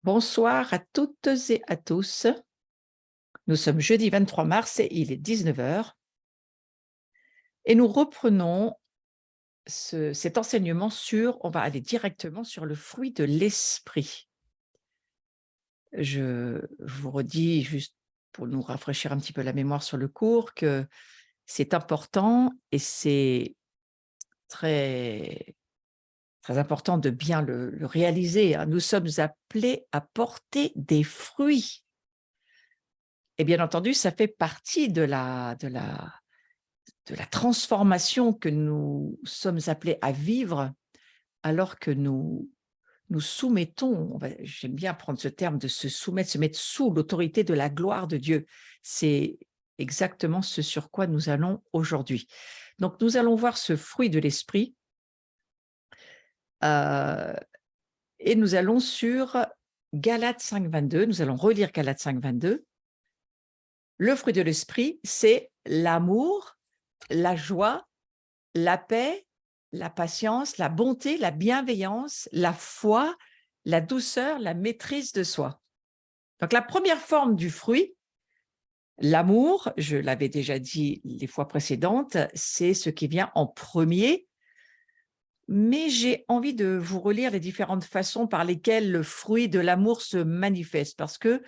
Bonsoir à toutes et à tous. Nous sommes jeudi 23 mars et il est 19 heures et nous reprenons cet enseignement on va aller directement sur le fruit de l'esprit. Je vous redis, juste pour nous rafraîchir un petit peu la mémoire sur le cours, que c'est important et c'est très, très important de bien le réaliser, hein. Nous sommes appelés à porter des fruits. Et bien entendu, ça fait partie de la transformation que nous sommes appelés à vivre alors que nous soumettons, j'aime bien prendre ce terme de se soumettre, se mettre sous l'autorité de la gloire de Dieu. C'est exactement ce sur quoi nous allons aujourd'hui. Donc nous allons voir ce fruit de l'esprit euh, et nous allons sur Galates 5,22. Nous allons relire Galates 5,22. Le fruit de l'esprit, c'est l'amour, la joie, la paix, la patience, la bonté, la bienveillance, la foi, la douceur, la maîtrise de soi. Donc la première forme du fruit, l'amour, je l'avais déjà dit les fois précédentes, c'est ce qui vient en premier, mais j'ai envie de vous relire les différentes façons par lesquelles le fruit de l'amour se manifeste, parce que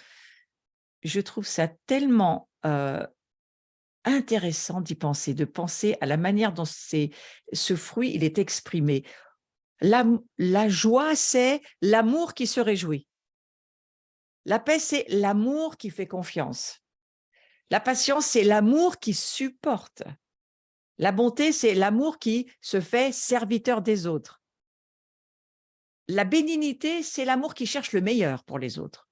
je trouve ça tellement intéressant d'y penser, de penser à la manière dont ce fruit il est exprimé. La joie, c'est l'amour qui se réjouit. La paix, c'est l'amour qui fait confiance. La patience, c'est l'amour qui supporte. La bonté, c'est l'amour qui se fait serviteur des autres. La bénignité, c'est l'amour qui cherche le meilleur pour les autres.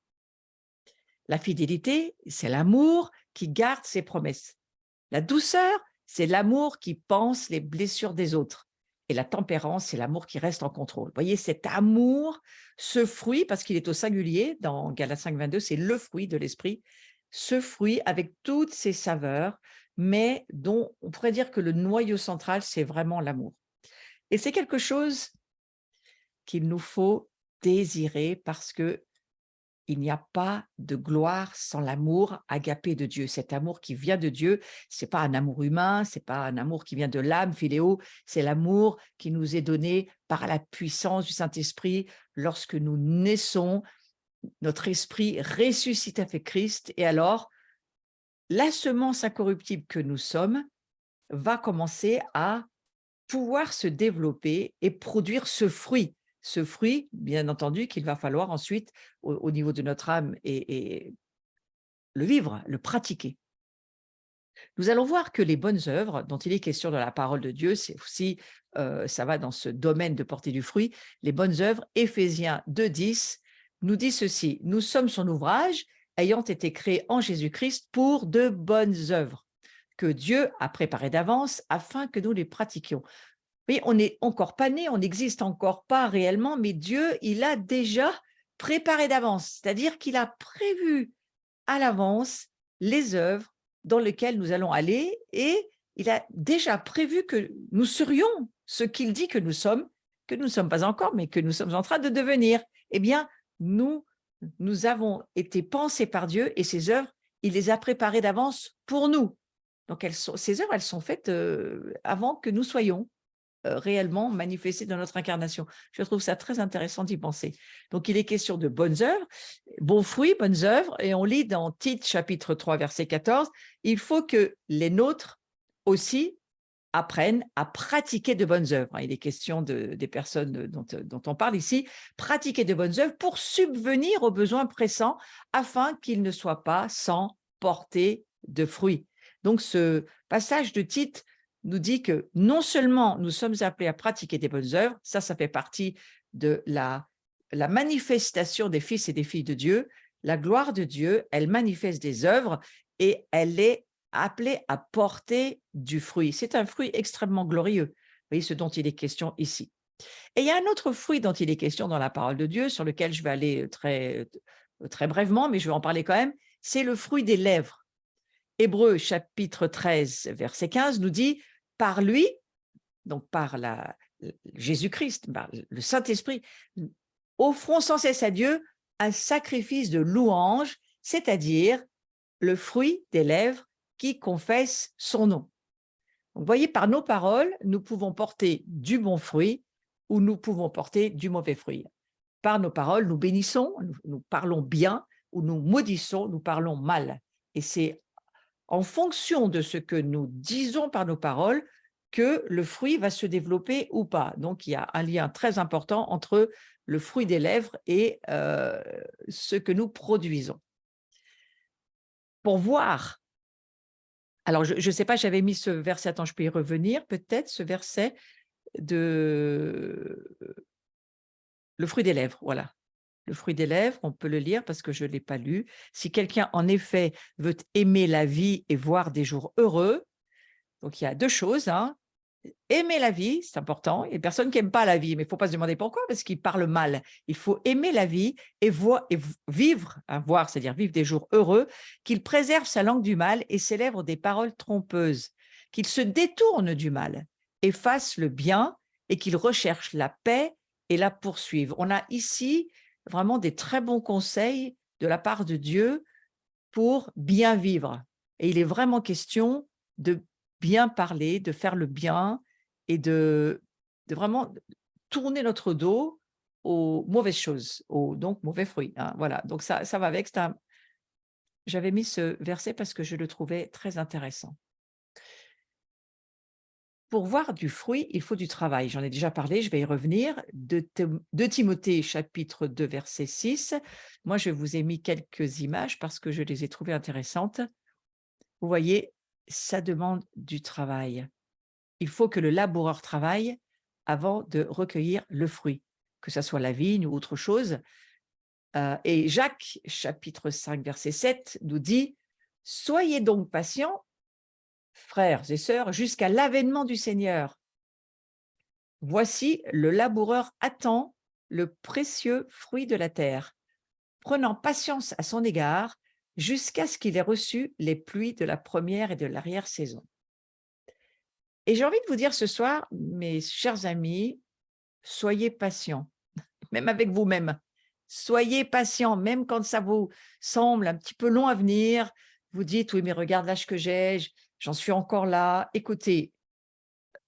La fidélité, c'est l'amour qui garde ses promesses. La douceur, c'est l'amour qui pense les blessures des autres. Et la tempérance, c'est l'amour qui reste en contrôle. Vous voyez, cet amour, ce fruit, parce qu'il est au singulier, dans Galates 5,22, c'est le fruit de l'esprit, ce fruit avec toutes ses saveurs, mais dont on pourrait dire que le noyau central, c'est vraiment l'amour. Et c'est quelque chose qu'il nous faut désirer parce que il n'y a pas de gloire sans l'amour agapé de Dieu. Cet amour qui vient de Dieu, c'est pas un amour humain, c'est pas un amour qui vient de l'âme, philéo, c'est l'amour qui nous est donné par la puissance du Saint-Esprit lorsque nous naissons, notre esprit ressuscite avec Christ et alors la semence incorruptible que nous sommes va commencer à pouvoir se développer et produire ce fruit. Ce fruit, bien entendu, qu'il va falloir ensuite, au niveau de notre âme, et le vivre, le pratiquer. Nous allons voir que les bonnes œuvres dont il est question dans la parole de Dieu, c'est aussi, ça va dans ce domaine de porter du fruit, les bonnes œuvres, Éphésiens 2,10 nous dit ceci: « Nous sommes son ouvrage, ayant été créés en Jésus-Christ pour de bonnes œuvres, que Dieu a préparées d'avance afin que nous les pratiquions. » Oui, on n'est encore pas né, on n'existe encore pas réellement, mais Dieu, il a déjà préparé d'avance, c'est-à-dire qu'il a prévu à l'avance les œuvres dans lesquelles nous allons aller et il a déjà prévu que nous serions ce qu'il dit que nous ne sommes pas encore, mais que nous sommes en train de devenir. Eh bien, nous avons été pensés par Dieu et ces œuvres, il les a préparées d'avance pour nous. Donc, ces œuvres, elles sont faites avant que nous soyons réellement manifesté dans notre incarnation. Je trouve ça très intéressant d'y penser. Donc, il est question de bonnes œuvres, bons fruits, bonnes œuvres, et on lit dans Tite, chapitre 3, verset 14, il faut que les nôtres aussi apprennent à pratiquer de bonnes œuvres. Il est question des personnes dont on parle ici, pratiquer de bonnes œuvres pour subvenir aux besoins pressants afin qu'ils ne soient pas sans porter de fruits. Donc, ce passage de Tite nous dit que non seulement nous sommes appelés à pratiquer des bonnes œuvres, ça fait partie de la manifestation des fils et des filles de Dieu. La gloire de Dieu, elle manifeste des œuvres et elle est appelée à porter du fruit. C'est un fruit extrêmement glorieux. Vous voyez ce dont il est question ici. Et il y a un autre fruit dont il est question dans la parole de Dieu, sur lequel je vais aller très, très brièvement, mais je vais en parler quand même, c'est le fruit des lèvres. Hébreux chapitre 13, verset 15 nous dit « Par lui », donc par Jésus-Christ, par le Saint-Esprit, offrons sans cesse à Dieu un sacrifice de louange, c'est-à-dire le fruit des lèvres qui confessent son nom. Donc, vous voyez, par nos paroles, nous pouvons porter du bon fruit ou nous pouvons porter du mauvais fruit. Par nos paroles, nous bénissons, nous parlons bien, ou nous maudissons, nous parlons mal. Et c'est en fonction de ce que nous disons par nos paroles que le fruit va se développer ou pas. Donc, il y a un lien très important entre le fruit des lèvres et ce que nous produisons. Pour voir, alors je ne sais pas, j'avais mis ce verset, attends, je peux y revenir peut-être, ce verset de le fruit des lèvres, voilà. Le fruit des lèvres, on peut le lire parce que je ne l'ai pas lu. Si quelqu'un, en effet, veut aimer la vie et voir des jours heureux, donc il y a deux choses, hein. Aimer la vie, c'est important. Il y a personne qui n'aime pas la vie, mais il ne faut pas se demander pourquoi, parce qu'il parle mal. Il faut aimer la vie et, vivre, hein, voir, c'est-à-dire vivre des jours heureux, qu'il préserve sa langue du mal et ses lèvres des paroles trompeuses, qu'il se détourne du mal et fasse le bien et qu'il recherche la paix et la poursuive. On a ici vraiment des très bons conseils de la part de Dieu pour bien vivre. Et il est vraiment question de bien parler, de faire le bien et de vraiment tourner notre dos aux mauvaises choses, aux donc mauvais fruits, hein, voilà. Donc ça va avec. J'avais mis ce verset parce que je le trouvais très intéressant. Pour voir du fruit, il faut du travail. J'en ai déjà parlé, je vais y revenir. De Timothée, chapitre 2, verset 6. Moi, je vous ai mis quelques images parce que je les ai trouvées intéressantes. Vous voyez, ça demande du travail. Il faut que le laboureur travaille avant de recueillir le fruit, que ce soit la vigne ou autre chose. Et Jacques, chapitre 5, verset 7, nous dit « Soyez donc patients, frères et sœurs, jusqu'à l'avènement du Seigneur. Voici, le laboureur attend le précieux fruit de la terre, prenant patience à son égard jusqu'à ce qu'il ait reçu les pluies de la première et de l'arrière-saison. » Et j'ai envie de vous dire ce soir, mes chers amis, soyez patients, même avec vous-même. Soyez patients, même quand ça vous semble un petit peu long à venir. Vous dites, oui, mais regarde l'âge que j'ai, j'en suis encore là. Écoutez,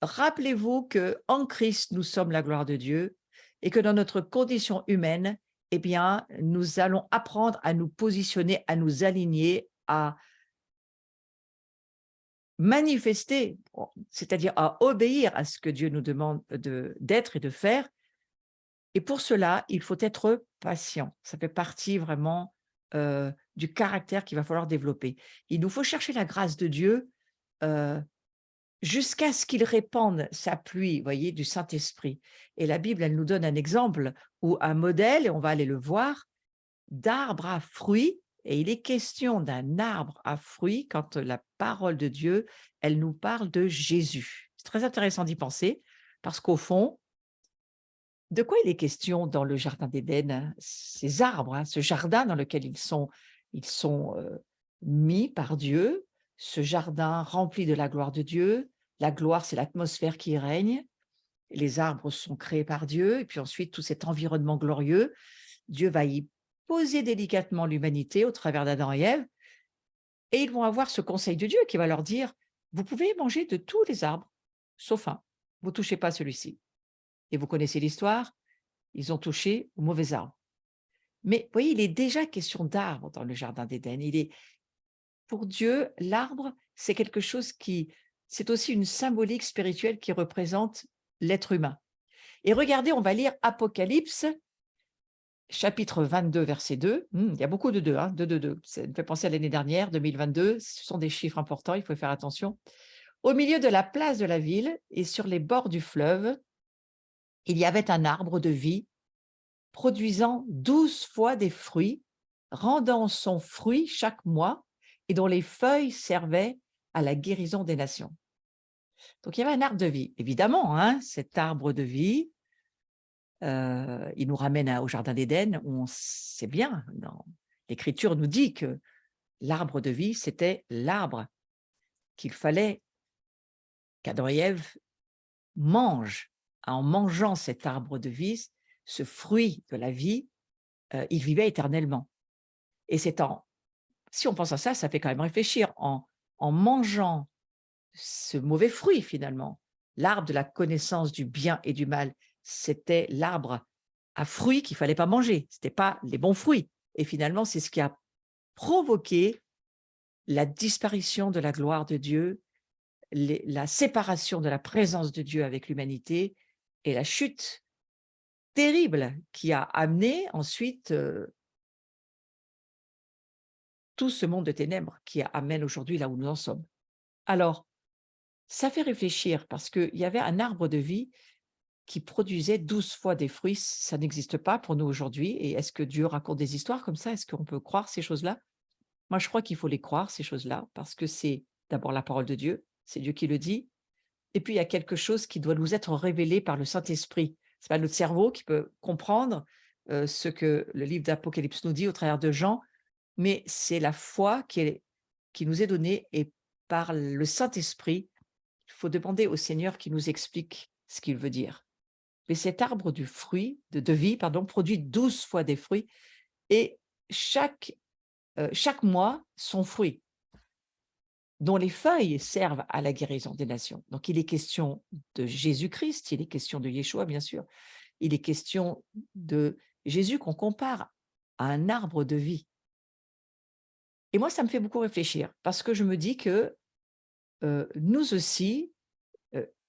rappelez-vous qu'en Christ, nous sommes la gloire de Dieu et que dans notre condition humaine, eh bien, nous allons apprendre à nous positionner, à nous aligner, à manifester, c'est-à-dire à obéir à ce que Dieu nous demande d'être et de faire. Et pour cela, il faut être patient. Ça fait partie vraiment du caractère qu'il va falloir développer. Il nous faut chercher la grâce de Dieu jusqu'à ce qu'il répande sa pluie, vous voyez, du Saint-Esprit. Et la Bible, elle nous donne un exemple ou un modèle, et on va aller le voir, d'arbre à fruits. Et il est question d'un arbre à fruits quand la parole de Dieu, elle nous parle de Jésus. C'est très intéressant d'y penser parce qu'au fond, de quoi il est question dans le jardin d'Éden? Ces arbres, hein, ce jardin dans lequel ils sont mis par Dieu, ce jardin rempli de la gloire de Dieu. La gloire, c'est l'atmosphère qui y règne. Les arbres sont créés par Dieu. Et puis ensuite, tout cet environnement glorieux, Dieu va y poser délicatement l'humanité au travers d'Adam et Ève. Et ils vont avoir ce conseil de Dieu qui va leur dire, vous pouvez manger de tous les arbres, sauf un. Vous ne touchez pas celui-ci. Et vous connaissez l'histoire, ils ont touché au mauvais arbre. Mais vous voyez, il est déjà question d'arbre dans le jardin d'Éden. Pour Dieu, l'arbre, c'est quelque chose c'est aussi une symbolique spirituelle qui représente l'être humain. Et regardez, on va lire Apocalypse, chapitre 22, verset 2. Il y a beaucoup de 2, hein, 2, 2, 2. Ça me fait penser à l'année dernière, 2022. Ce sont des chiffres importants, il faut faire attention. Au milieu de la place de la ville et sur les bords du fleuve, il y avait un arbre de vie produisant 12 fois des fruits, rendant son fruit chaque mois et dont les feuilles servaient à la guérison des nations. Donc, il y avait un arbre de vie. Évidemment, hein, cet arbre de vie, il nous ramène au Jardin d'Éden, où on sait bien, l'Écriture nous dit que l'arbre de vie, c'était l'arbre qu'il fallait qu'Adam et Ève mangent. En mangeant cet arbre de vie, ce fruit de la vie, il vivait éternellement. Et si on pense à ça, ça fait quand même réfléchir. En mangeant ce mauvais fruit finalement, l'arbre de la connaissance du bien et du mal, c'était l'arbre à fruits qu'il fallait pas manger, c'était pas les bons fruits. Et finalement, c'est ce qui a provoqué la disparition de la gloire de Dieu, la séparation de la présence de Dieu avec l'humanité et la chute terrible qui a amené ensuite tout ce monde de ténèbres qui amène aujourd'hui là où nous en sommes. Alors, ça fait réfléchir parce qu'il y avait un arbre de vie qui produisait 12 fois des fruits. Ça n'existe pas pour nous aujourd'hui. Et est-ce que Dieu raconte des histoires comme ça? Est-ce qu'on peut croire ces choses-là? Moi, je crois qu'il faut les croire, ces choses-là, parce que c'est d'abord la parole de Dieu, c'est Dieu qui le dit. Et puis, il y a quelque chose qui doit nous être révélé par le Saint-Esprit. Ce n'est pas notre cerveau qui peut comprendre ce que le livre d'Apocalypse nous dit au travers de Jean, mais c'est la foi qui nous est donnée et par le Saint-Esprit, il faut demander au Seigneur qui nous explique ce qu'il veut dire. Mais cet arbre du fruit, de vie, pardon, produit 12 fois des fruits et chaque mois son fruit, dont les feuilles servent à la guérison des nations. Donc, il est question de Jésus-Christ, il est question de Yeshua, bien sûr. Il est question de Jésus qu'on compare à un arbre de vie. Et moi, ça me fait beaucoup réfléchir parce que je me dis que nous aussi,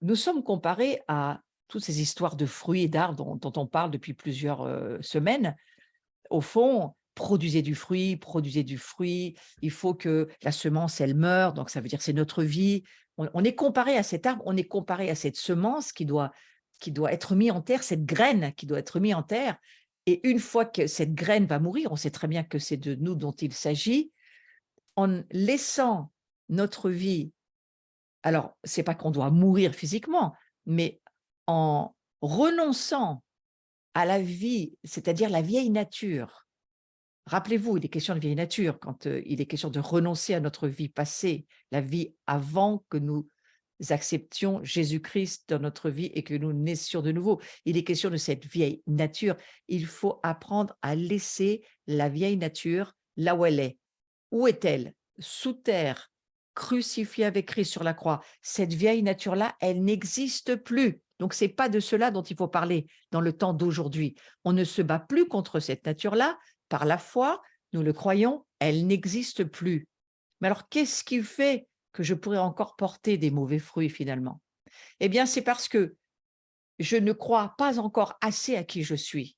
nous sommes comparés à toutes ces histoires de fruits et d'arbres dont on parle depuis plusieurs semaines. Au fond, produisez du fruit, il faut que la semence, elle meure, donc ça veut dire que c'est notre vie. On est comparé à cet arbre, on est comparé à cette semence qui doit être mise en terre, cette graine qui doit être mise en terre. Et une fois que cette graine va mourir, on sait très bien que c'est de nous dont il s'agit, en laissant notre vie. Alors, c'est pas qu'on doit mourir physiquement, mais en renonçant à la vie, c'est-à-dire la vieille nature. Rappelez-vous, il est question de vieille nature quand il est question de renoncer à notre vie passée, la vie avant que nous acceptions Jésus-Christ dans notre vie et que nous naissions de nouveau. Il est question de cette vieille nature. Il faut apprendre à laisser la vieille nature là où elle est. Où est-elle? Sous terre, crucifiée avec Christ sur la croix. Cette vieille nature-là, elle n'existe plus. Donc, ce n'est pas de cela dont il faut parler dans le temps d'aujourd'hui. On ne se bat plus contre cette nature-là. Par la foi, nous le croyons, elle n'existe plus. Mais alors, qu'est-ce qui fait que je pourrais encore porter des mauvais fruits finalement? Eh bien, c'est parce que je ne crois pas encore assez à qui je suis.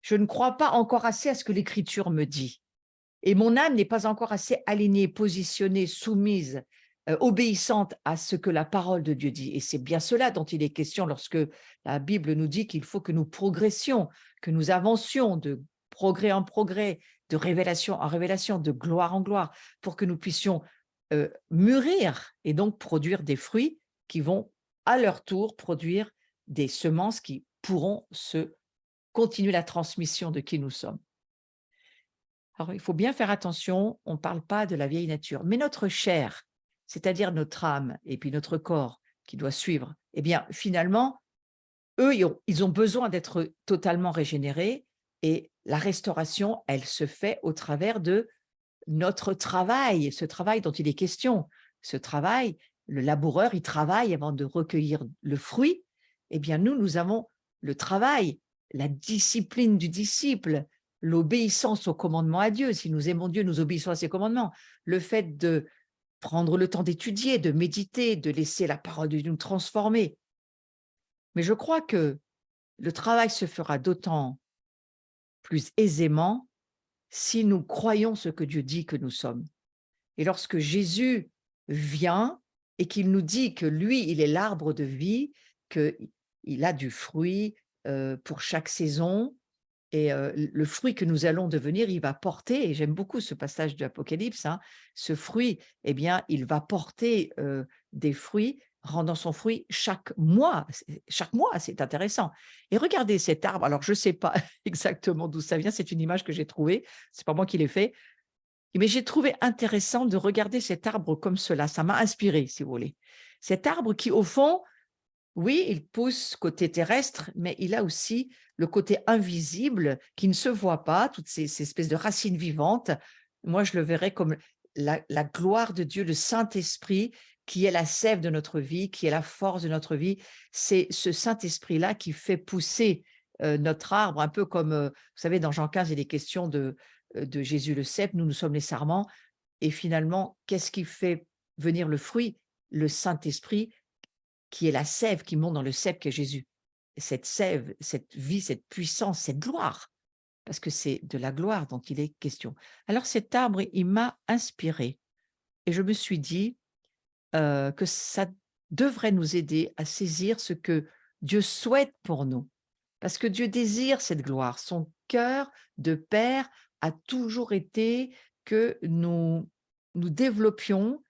Je ne crois pas encore assez à ce que l'Écriture me dit. Et mon âme n'est pas encore assez alignée, positionnée, soumise, obéissante à ce que la parole de Dieu dit. Et c'est bien cela dont il est question lorsque la Bible nous dit qu'il faut que nous progressions, que nous avancions de progrès en progrès, de révélation en révélation, de gloire en gloire, pour que nous puissions mûrir et donc produire des fruits qui vont à leur tour produire des semences qui pourront continuer la transmission de qui nous sommes. Alors, il faut bien faire attention, on ne parle pas de la vieille nature, mais notre chair, c'est-à-dire notre âme et puis notre corps qui doit suivre, eh bien, finalement, eux, ils ont besoin d'être totalement régénérés et la restauration, elle se fait au travers de notre travail, ce travail dont il est question. Ce travail, le laboureur, il travaille avant de recueillir le fruit. Eh bien, nous avons le travail, la discipline du disciple, l'obéissance au commandement à Dieu. Si nous aimons Dieu, nous obéissons à ses commandements. Le fait de prendre le temps d'étudier, de méditer, de laisser la parole de Dieu nous transformer. Mais je crois que le travail se fera d'autant plus aisément si nous croyons ce que Dieu dit que nous sommes. Et lorsque Jésus vient et qu'il nous dit que lui, il est l'arbre de vie, qu'il a du fruit pour chaque saison, et le fruit que nous allons devenir, il va porter, et j'aime beaucoup ce passage de l'Apocalypse, hein, ce fruit, eh bien, il va porter des fruits, rendant son fruit chaque mois. Chaque mois, c'est intéressant. Et regardez cet arbre, alors je ne sais pas exactement d'où ça vient, c'est une image que j'ai trouvée, ce n'est pas moi qui l'ai fait, mais j'ai trouvé intéressant de regarder cet arbre comme cela, ça m'a inspiré, si vous voulez. Cet arbre qui, au fond, Oui, il pousse côté terrestre, mais il a aussi le côté invisible qui ne se voit pas, toutes ces espèces de racines vivantes. Moi, je le verrais comme la gloire de Dieu, le Saint-Esprit, qui est la sève de notre vie, qui est la force de notre vie. C'est ce Saint-Esprit-là qui fait pousser notre arbre, un peu comme, vous savez, dans Jean 15, il est question de Jésus le cep, nous sommes les sarments. Et finalement, qu'est-ce qui fait venir le fruit? Le Saint-Esprit, qui est la sève qui monte dans le cep qu'est Jésus. Et cette sève, cette vie, cette puissance, cette gloire, parce que c'est de la gloire dont il est question. Alors cet arbre, il m'a inspiré et je me suis dit que ça devrait nous aider à saisir ce que Dieu souhaite pour nous, parce que Dieu désire cette gloire. Son cœur de Père a toujours été que nous développions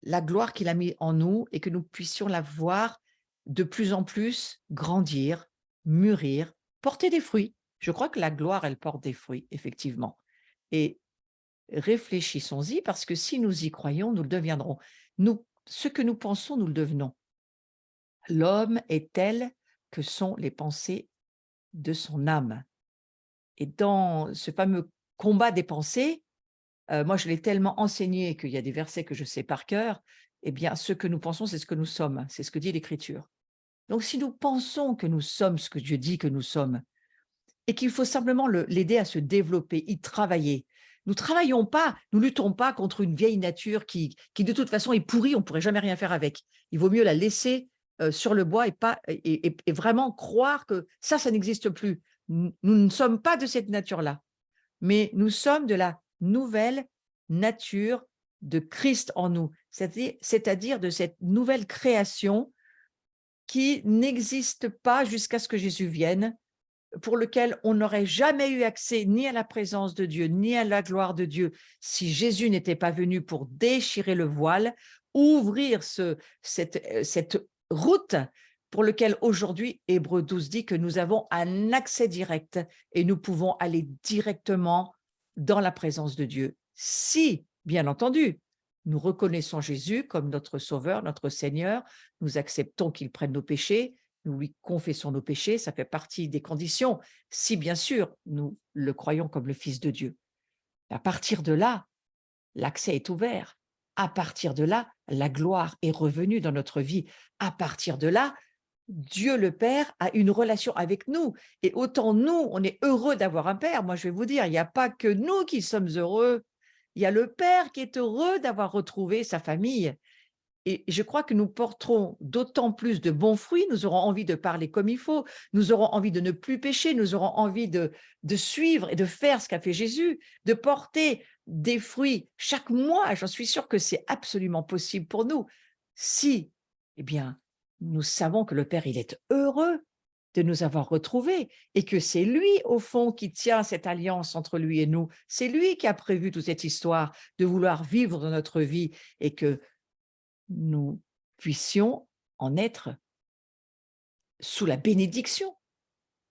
la gloire qu'il a mis en nous et que nous puissions la voir de plus en plus grandir, mûrir, porter des fruits. Je crois que la gloire, elle porte des fruits, effectivement. Et réfléchissons-y, parce que si nous y croyons, nous le deviendrons. Nous, ce que nous pensons, nous le devenons. L'homme est tel que sont les pensées de son âme. Et dans ce fameux combat des pensées, moi, je l'ai tellement enseigné qu'il y a des versets que je sais par cœur. Eh bien, ce que nous pensons, c'est ce que nous sommes. C'est ce que dit l'Écriture. Donc, si nous pensons que nous sommes ce que Dieu dit que nous sommes et qu'il faut simplement l'aider à se développer, y travailler, nous travaillons pas, nous luttons pas contre une vieille nature qui de toute façon est pourrie, on pourrait jamais rien faire avec. Il vaut mieux la laisser sur le bois et pas et vraiment croire que ça n'existe plus. Nous ne sommes pas de cette nature-là, mais nous sommes de la nouvelle nature de Christ en nous, c'est-à-dire de cette nouvelle création qui n'existe pas jusqu'à ce que Jésus vienne, pour lequel on n'aurait jamais eu accès ni à la présence de Dieu, ni à la gloire de Dieu, si Jésus n'était pas venu pour déchirer le voile, ouvrir cette route pour lequel aujourd'hui, Hébreux 12 dit que nous avons un accès direct et nous pouvons aller directement dans la présence de Dieu. Si, bien entendu, nous reconnaissons Jésus comme notre Sauveur, notre Seigneur, nous acceptons qu'il prenne nos péchés, nous lui confessons nos péchés, ça fait partie des conditions, si bien sûr nous le croyons comme le Fils de Dieu. À partir de là, l'accès est ouvert. À partir de là, la gloire est revenue dans notre vie. À partir de là, Dieu le Père a une relation avec nous. Et autant nous, on est heureux d'avoir un Père. Moi, je vais vous dire, il n'y a pas que nous qui sommes heureux. Il y a le Père qui est heureux d'avoir retrouvé sa famille. Et je crois que nous porterons d'autant plus de bons fruits, nous aurons envie de parler comme il faut, nous aurons envie de ne plus pécher, nous aurons envie de suivre et de faire ce qu'a fait Jésus, de porter des fruits chaque mois. J'en suis sûre que c'est absolument possible pour nous. Si, eh bien, nous savons que le Père, il est heureux de nous avoir retrouvés et que c'est lui, au fond, qui tient cette alliance entre lui et nous. C'est lui qui a prévu toute cette histoire de vouloir vivre dans notre vie et que nous puissions en être sous la bénédiction.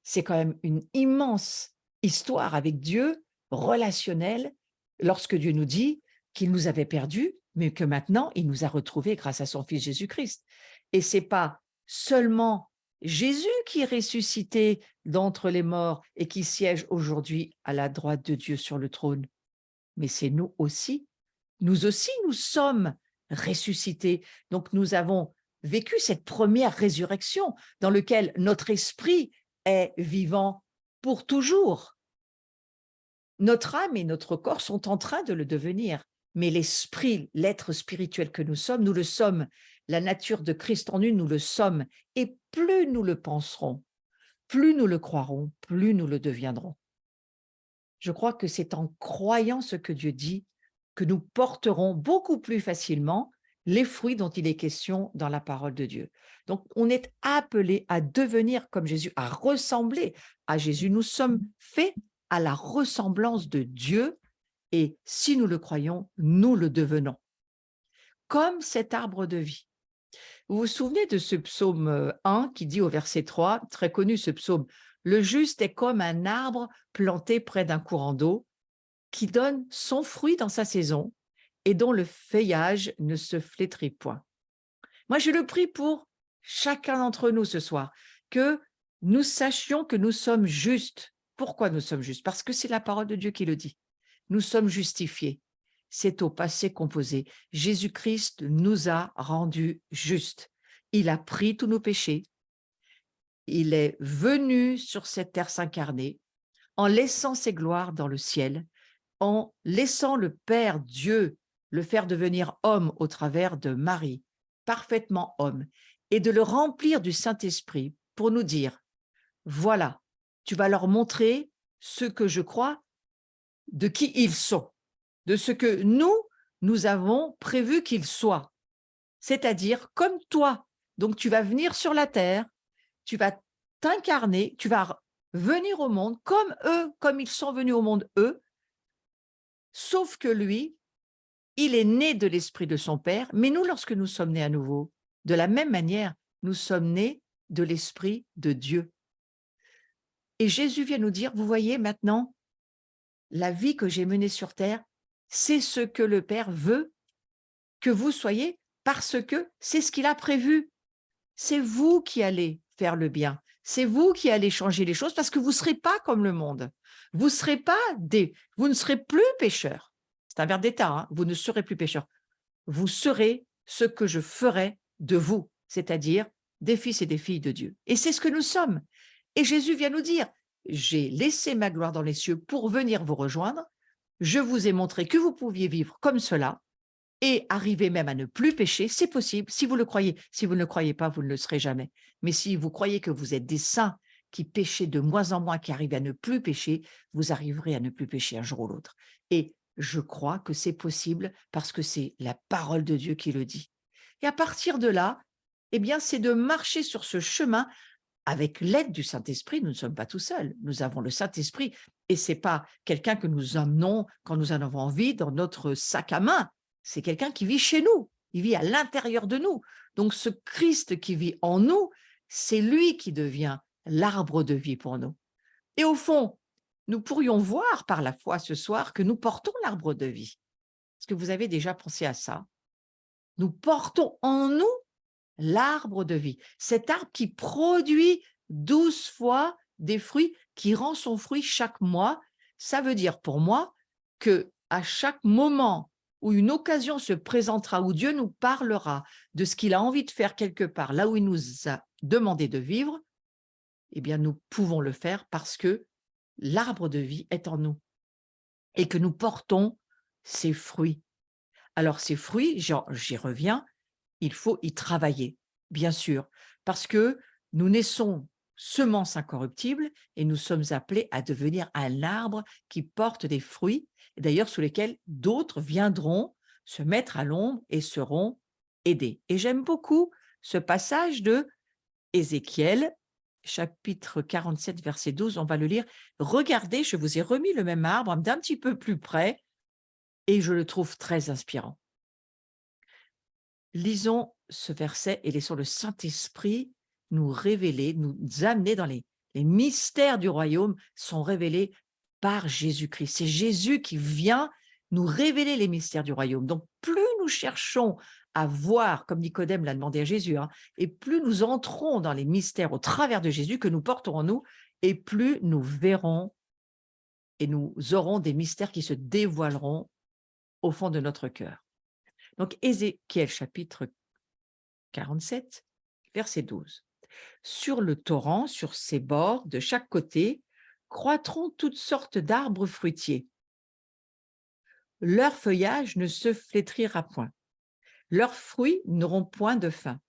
C'est quand même une immense histoire avec Dieu, relationnelle, lorsque Dieu nous dit qu'il nous avait perdus, mais que maintenant, il nous a retrouvés grâce à son Fils Jésus-Christ. Et ce n'est pas seulement Jésus qui est ressuscité d'entre les morts et qui siège aujourd'hui à la droite de Dieu sur le trône, mais c'est nous aussi. Nous aussi, nous sommes ressuscités. Donc, nous avons vécu cette première résurrection dans laquelle notre esprit est vivant pour toujours. Notre âme et notre corps sont en train de le devenir, mais l'esprit, l'être spirituel que nous sommes, nous le sommes. La nature de Christ en nous, nous le sommes. Et plus nous le penserons, plus nous le croirons, plus nous le deviendrons. Je crois que c'est en croyant ce que Dieu dit que nous porterons beaucoup plus facilement les fruits dont il est question dans la parole de Dieu. Donc, on est appelé à devenir comme Jésus, à ressembler à Jésus. Nous sommes faits à la ressemblance de Dieu et si nous le croyons, nous le devenons. Comme cet arbre de vie. Vous vous souvenez de ce psaume 1 qui dit au verset 3, très connu ce psaume, « Le juste est comme un arbre planté près d'un courant d'eau qui donne son fruit dans sa saison et dont le feuillage ne se flétrit point. » Moi, je le prie pour chacun d'entre nous ce soir, que nous sachions que nous sommes justes. Pourquoi nous sommes justes? Parce que c'est la parole de Dieu qui le dit. Nous sommes justifiés. C'est au passé composé. Jésus-Christ nous a rendus justes. Il a pris tous nos péchés. Il est venu sur cette terre s'incarner en laissant ses gloires dans le ciel, en laissant le Père Dieu le faire devenir homme au travers de Marie, parfaitement homme, et de le remplir du Saint-Esprit pour nous dire, voilà, tu vas leur montrer ce que je crois, de qui ils sont, de ce que nous avons prévu qu'ils soient, c'est-à-dire comme toi. Donc tu vas venir sur la terre, tu vas t'incarner, tu vas venir au monde comme eux, comme ils sont venus au monde eux, sauf que lui, il est né de l'esprit de son père, mais nous, lorsque nous sommes nés à nouveau, de la même manière, nous sommes nés de l'esprit de Dieu. Et Jésus vient nous dire, vous voyez maintenant, la vie que j'ai menée sur terre, c'est ce que le Père veut que vous soyez, parce que c'est ce qu'il a prévu. C'est vous qui allez faire le bien. C'est vous qui allez changer les choses parce que vous ne serez pas comme le monde. Vous ne serez plus pécheurs. C'est un verbe d'état, hein, vous ne serez plus pécheurs. Vous serez ce que je ferai de vous, c'est-à-dire des fils et des filles de Dieu. Et c'est ce que nous sommes. Et Jésus vient nous dire, j'ai laissé ma gloire dans les cieux pour venir vous rejoindre. Je vous ai montré que vous pouviez vivre comme cela et arriver même à ne plus pécher, c'est possible, si vous le croyez. Si vous ne le croyez pas, vous ne le serez jamais. Mais si vous croyez que vous êtes des saints qui péchaient de moins en moins, qui arrivent à ne plus pécher, vous arriverez à ne plus pécher un jour ou l'autre. Et je crois que c'est possible parce que c'est la parole de Dieu qui le dit. Et à partir de là, eh bien, c'est de marcher sur ce chemin avec l'aide du Saint-Esprit. Nous ne sommes pas tout seuls, nous avons le Saint-Esprit et c'est pas quelqu'un que nous emmenons quand nous en avons envie dans notre sac à main. C'est quelqu'un qui vit chez nous, il vit à l'intérieur de nous. Donc ce Christ qui vit en nous, c'est lui qui devient l'arbre de vie pour nous. Et au fond, nous pourrions voir par la foi ce soir que nous portons l'arbre de vie. Est-ce que vous avez déjà pensé à ça? Nous portons en nous l'arbre de vie, cet arbre qui produit 12 fois des fruits, qui rend son fruit chaque mois. Ça veut dire pour moi que à chaque moment où une occasion se présentera, où Dieu nous parlera de ce qu'il a envie de faire quelque part, là où il nous a demandé de vivre, eh bien nous pouvons le faire parce que l'arbre de vie est en nous et que nous portons ses fruits. Alors ces fruits, j'y reviens, il faut y travailler, bien sûr, parce que nous naissons semences incorruptibles et nous sommes appelés à devenir un arbre qui porte des fruits, et d'ailleurs sous lesquels d'autres viendront se mettre à l'ombre et seront aidés. Et j'aime beaucoup ce passage de Ézéchiel, chapitre 47, verset 12, on va le lire. Regardez, je vous ai remis le même arbre d'un petit peu plus près et je le trouve très inspirant. Lisons ce verset et laissons le Saint-Esprit nous révéler, nous amener dans les mystères du royaume sont révélés par Jésus-Christ. C'est Jésus qui vient nous révéler les mystères du royaume. Donc, plus nous cherchons à voir, comme Nicodème l'a demandé à Jésus, hein, et plus nous entrons dans les mystères au travers de Jésus que nous portons en nous, et plus nous verrons et nous aurons des mystères qui se dévoileront au fond de notre cœur. Donc, Ézéchiel chapitre 47, verset 12. Sur le torrent, sur ses bords, de chaque côté, croîtront toutes sortes d'arbres fruitiers. Leur feuillage ne se flétrira point. Leurs fruits n'auront point de fin.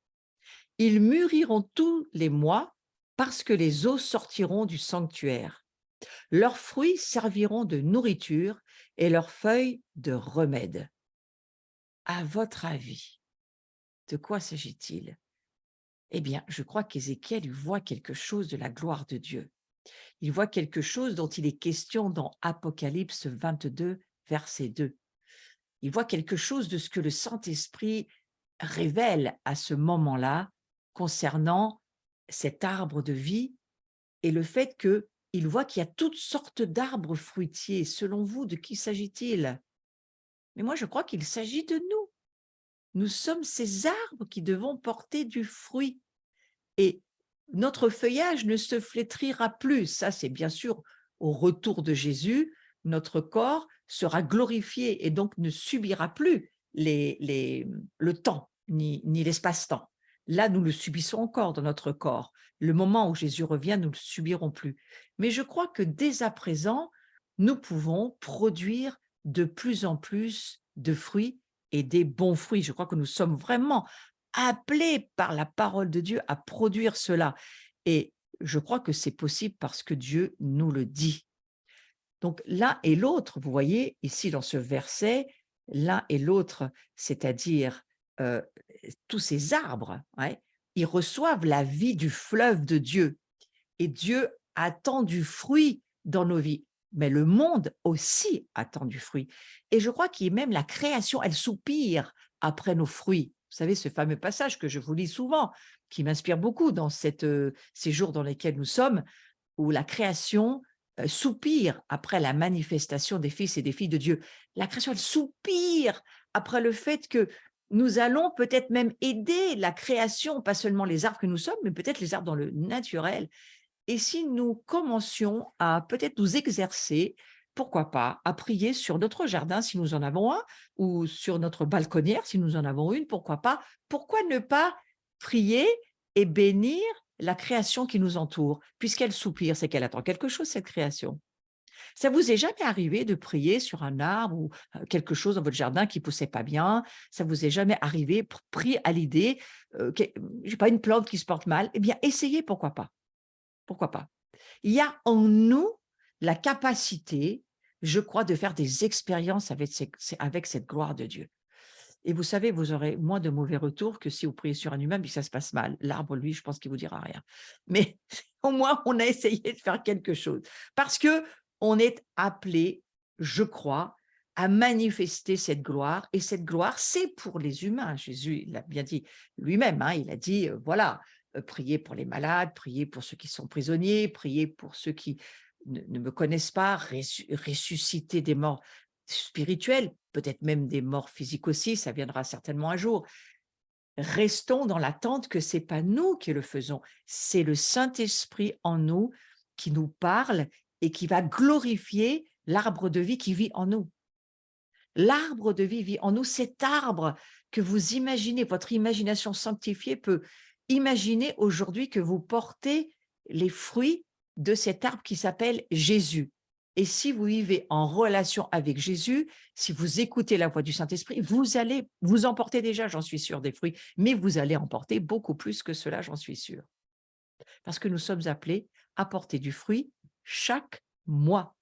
Ils mûriront tous les mois parce que les eaux sortiront du sanctuaire. Leurs fruits serviront de nourriture et leurs feuilles de remède. À votre avis, de quoi s'agit-il? Eh bien, je crois qu'Ézéchiel voit quelque chose de la gloire de Dieu. Il voit quelque chose dont il est question dans Apocalypse 22, verset 2. Il voit quelque chose de ce que le Saint-Esprit révèle à ce moment-là concernant cet arbre de vie et le fait qu'il voit qu'il y a toutes sortes d'arbres fruitiers. Selon vous, de qui s'agit-il? Mais moi, je crois qu'il s'agit de nous. Nous sommes ces arbres qui devons porter du fruit. et notre feuillage ne se flétrira plus. Ça, c'est bien sûr au retour de Jésus, notre corps sera glorifié et donc ne subira plus le temps ni l'espace-temps. Là, nous le subissons encore dans notre corps. Le moment où Jésus revient, nous ne le subirons plus. Mais je crois que dès à présent, nous pouvons produire de plus en plus de fruits et des bons fruits. Je crois que nous sommes vraiment appelés par la parole de Dieu à produire cela. Et je crois que c'est possible parce que Dieu nous le dit. Donc l'un et l'autre, vous voyez ici dans ce verset, l'un et l'autre, c'est-à-dire euh, tous ces arbres, ouais, ils reçoivent la vie du fleuve de Dieu. Et Dieu attend du fruit dans nos vies. Mais le monde aussi attend du fruit. Et je crois qu'il même la création, elle soupire après nos fruits. Vous savez, ce fameux passage que je vous lis souvent, qui m'inspire beaucoup dans ces jours dans lesquels nous sommes, où la création soupire après la manifestation des fils et des filles de Dieu. La création, elle soupire après le fait que nous allons peut-être même aider la création, pas seulement les arbres que nous sommes, mais peut-être les arbres dans le naturel. Et si nous commencions à peut-être nous exercer, pourquoi pas, à prier sur notre jardin si nous en avons un, ou sur notre balconnière si nous en avons une, pourquoi pas? Pourquoi ne pas prier et bénir la création qui nous entoure? Puisqu'elle soupire, c'est qu'elle attend quelque chose, cette création. Ça vous est jamais arrivé de prier sur un arbre ou quelque chose dans votre jardin qui poussait pas bien? Ça vous est jamais arrivé, pris à l'idée, j'ai pas une plante qui se porte mal? Eh bien, essayez, pourquoi pas? Pourquoi pas? Il y a en nous la capacité, je crois, de faire des expériences avec cette gloire de Dieu. Et vous savez, vous aurez moins de mauvais retours que si vous priez sur un humain, mais que ça se passe mal. L'arbre, lui, je pense qu'il vous dira rien. Mais au moins, on a essayé de faire quelque chose. Parce que on est appelé, je crois, à manifester cette gloire. Et cette gloire, c'est pour les humains. Jésus l'a bien dit lui-même. Hein, il a dit, voilà, priez pour les malades, priez pour ceux qui sont prisonniers, priez pour ceux qui ne me connaissent pas, ressusciter des morts spirituels, peut-être même des morts physiques aussi, ça viendra certainement un jour. Restons dans l'attente que ce n'est pas nous qui le faisons, c'est le Saint-Esprit en nous qui nous parle et qui va glorifier l'arbre de vie qui vit en nous. L'arbre de vie vit en nous, cet arbre que vous imaginez, votre imagination sanctifiée peut imaginer aujourd'hui que vous portez les fruits de cet arbre qui s'appelle Jésus. Et si vous vivez en relation avec Jésus, si vous écoutez la voix du Saint-Esprit, vous allez vous emporter déjà, j'en suis sûre, des fruits, mais vous allez emporter beaucoup plus que cela, j'en suis sûre. Parce que nous sommes appelés à porter du fruit chaque mois,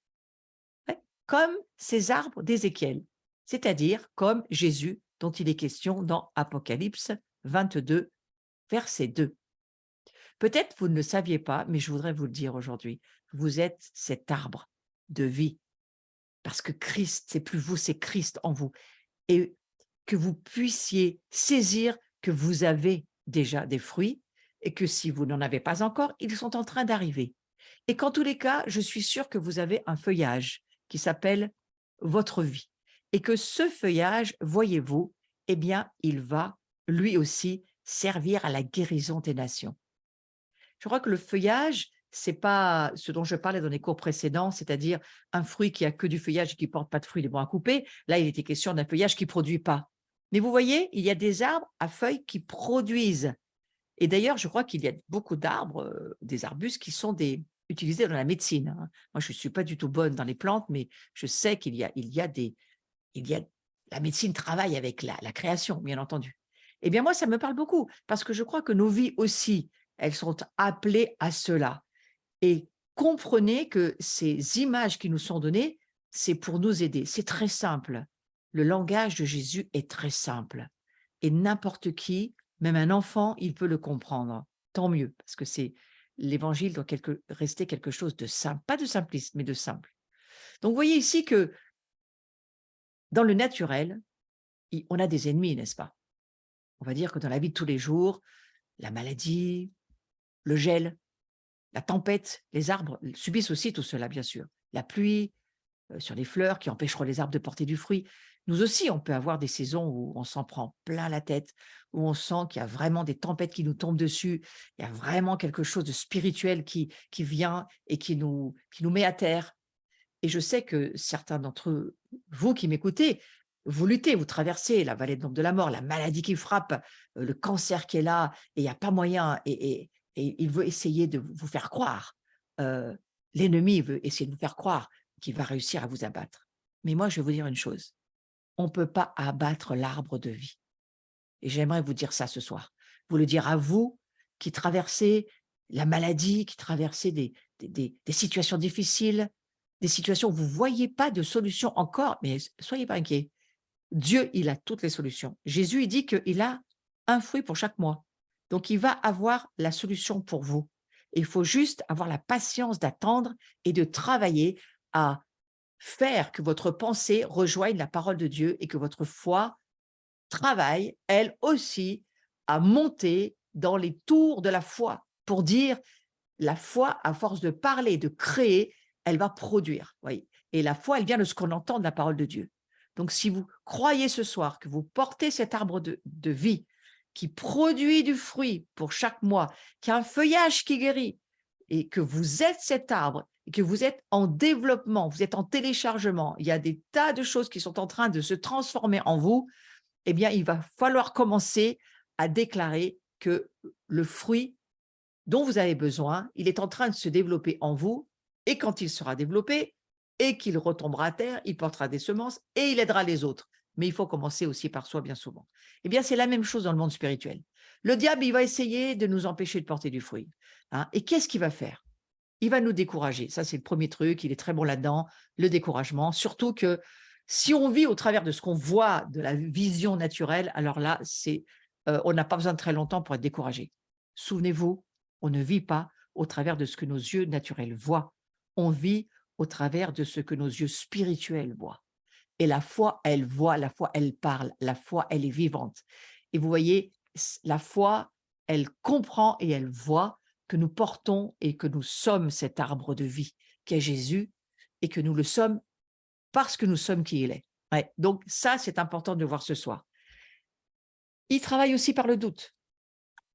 ouais, comme ces arbres d'Ézéchiel, c'est-à-dire comme Jésus dont il est question dans Apocalypse 22, verset 2. Peut-être vous ne le saviez pas, mais je voudrais vous le dire aujourd'hui. Vous êtes cet arbre de vie parce que Christ, c'est plus vous, c'est Christ en vous. Et que vous puissiez saisir que vous avez déjà des fruits et que si vous n'en avez pas encore, ils sont en train d'arriver. Et qu'en tous les cas, je suis sûre que vous avez un feuillage qui s'appelle votre vie. Et que ce feuillage, voyez-vous, eh bien, il va lui aussi servir à la guérison des nations. Je crois que le feuillage, c'est pas ce dont je parlais dans les cours précédents, c'est-à-dire un fruit qui a que du feuillage et qui porte pas de fruits, il est bon à couper. Là, il était question d'un feuillage qui produit pas. Mais vous voyez, il y a des arbres à feuilles qui produisent. Et d'ailleurs, je crois qu'il y a beaucoup d'arbres, des arbustes qui sont utilisés dans la médecine. Hein. Moi, je ne suis pas du tout bonne dans les plantes, mais je sais la médecine travaille avec la création, bien entendu. Eh bien, moi, ça me parle beaucoup parce que je crois que nos vies aussi, elles sont appelées à cela. Et comprenez que ces images qui nous sont données, c'est pour nous aider. C'est très simple. Le langage de Jésus est très simple. Et n'importe qui, même un enfant, il peut le comprendre. Tant mieux, parce que l'évangile doit rester quelque chose de simple. Pas de simpliste, mais de simple. Donc, vous voyez ici que dans le naturel, on a des ennemis, n'est-ce pas? On va dire que dans la vie de tous les jours, la maladie, le gel, la tempête, les arbres subissent aussi tout cela, bien sûr. La pluie sur les fleurs qui empêcheront les arbres de porter du fruit. Nous aussi, on peut avoir des saisons où on s'en prend plein la tête, où on sent qu'il y a vraiment des tempêtes qui nous tombent dessus, il y a vraiment quelque chose de spirituel qui vient et qui nous met à terre. Et je sais que certains d'entre vous qui m'écoutez, vous luttez, vous traversez la vallée de l'ombre de la mort, la maladie qui frappe, le cancer qui est là, et il n'y a pas moyen, et il veut essayer de vous faire croire, euh, l'ennemi veut essayer de vous faire croire qu'il va réussir à vous abattre. Mais moi, je vais vous dire une chose, on ne peut pas abattre l'arbre de vie. Et j'aimerais vous dire ça ce soir. Vous le dire à vous qui traversez la maladie, qui traversez des situations difficiles, des situations où vous ne voyez pas de solution encore, mais soyez pas inquiets. Dieu, il a toutes les solutions. Jésus, il dit qu'il a un fruit pour chaque mois. Donc, il va avoir la solution pour vous. Et il faut juste avoir la patience d'attendre et de travailler à faire que votre pensée rejoigne la parole de Dieu et que votre foi travaille, elle aussi, à monter dans les tours de la foi pour dire la foi, à force de parler, de créer, elle va produire. Oui. Et la foi, elle vient de ce qu'on entend de la parole de Dieu. Donc, si vous croyez ce soir que vous portez cet arbre de vie qui produit du fruit pour chaque mois, qui a un feuillage qui guérit, et que vous êtes cet arbre, et que vous êtes en développement, vous êtes en téléchargement, il y a des tas de choses qui sont en train de se transformer en vous, eh bien, il va falloir commencer à déclarer que le fruit dont vous avez besoin, il est en train de se développer en vous, et quand il sera développé et qu'il retombera à terre, il portera des semences et il aidera les autres. Mais il faut commencer aussi par soi bien souvent. Eh bien, c'est la même chose dans le monde spirituel. Le diable, il va essayer de nous empêcher de porter du fruit. Hein. Et qu'est-ce qu'il va faire? Il va nous décourager. Ça, c'est le premier truc. Il est très bon là-dedans, le découragement. Surtout que si on vit au travers de ce qu'on voit, de la vision naturelle, alors là, on n'a pas besoin de très longtemps pour être découragé. Souvenez-vous, on ne vit pas au travers de ce que nos yeux naturels voient. On vit au travers de ce que nos yeux spirituels voient. Et la foi, elle voit, la foi, elle parle, la foi, elle est vivante. Et vous voyez, la foi, elle comprend et elle voit que nous portons et que nous sommes cet arbre de vie qu'est Jésus et que nous le sommes parce que nous sommes qui il est. Ouais, donc ça, c'est important de le voir ce soir. Il travaille aussi par le doute.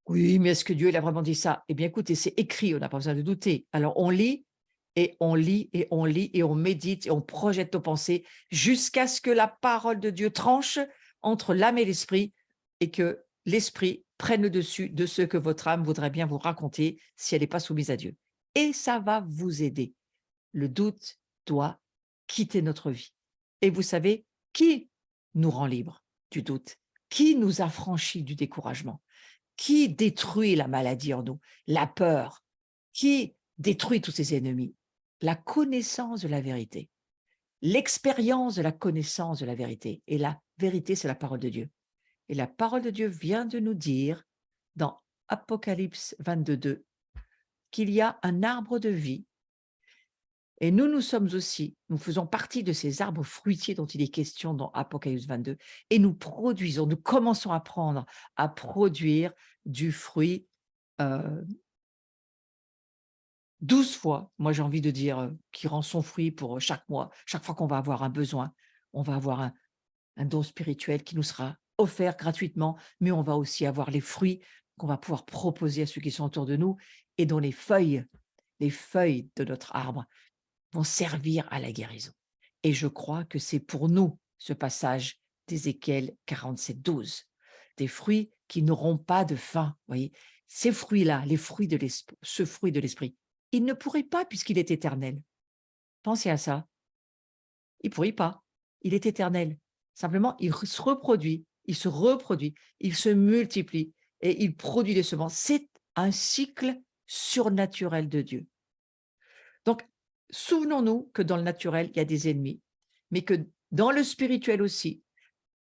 Oui, mais est-ce que Dieu il a vraiment dit ça? Eh bien, écoutez, c'est écrit, on n'a pas besoin de douter. Alors, on lit et on lit et on lit et on médite et on projette nos pensées jusqu'à ce que la parole de Dieu tranche entre l'âme et l'esprit et que l'esprit prenne le dessus de ce que votre âme voudrait bien vous raconter si elle n'est pas soumise à Dieu. Et ça va vous aider. Le doute doit quitter notre vie. Et vous savez, qui nous rend libres du doute? Qui nous affranchit du découragement? Qui détruit la maladie en nous? La peur. Qui détruit tous ses ennemis? La connaissance de la vérité. L'expérience de la connaissance de la vérité. Et la vérité, c'est la parole de Dieu. Et la parole de Dieu vient de nous dire dans Apocalypse 22, qu'il y a un arbre de vie. Et nous sommes aussi, nous faisons partie de ces arbres fruitiers dont il est question dans Apocalypse 22. Et nous produisons, nous commençons à prendre, à produire du fruit 12 fois, moi j'ai envie de dire, qui rend son fruit pour chaque mois. Chaque fois qu'on va avoir un besoin, on va avoir un don spirituel qui nous sera offert gratuitement, mais on va aussi avoir les fruits qu'on va pouvoir proposer à ceux qui sont autour de nous et dont les feuilles de notre arbre vont servir à la guérison. Et je crois que c'est pour nous ce passage d'Ézéchiel 47:12. Des fruits qui n'auront pas de fin. Voyez, ces fruits-là, les fruits de l'esprit, ce fruit de l'esprit, il ne pourrait pas puisqu'il est éternel. Pensez à ça. Il ne pourrait pas. Il est éternel. Simplement, il se reproduit, il se multiplie et il produit des semences. C'est un cycle surnaturel de Dieu. Donc, souvenons-nous que dans le naturel, il y a des ennemis, mais que dans le spirituel aussi,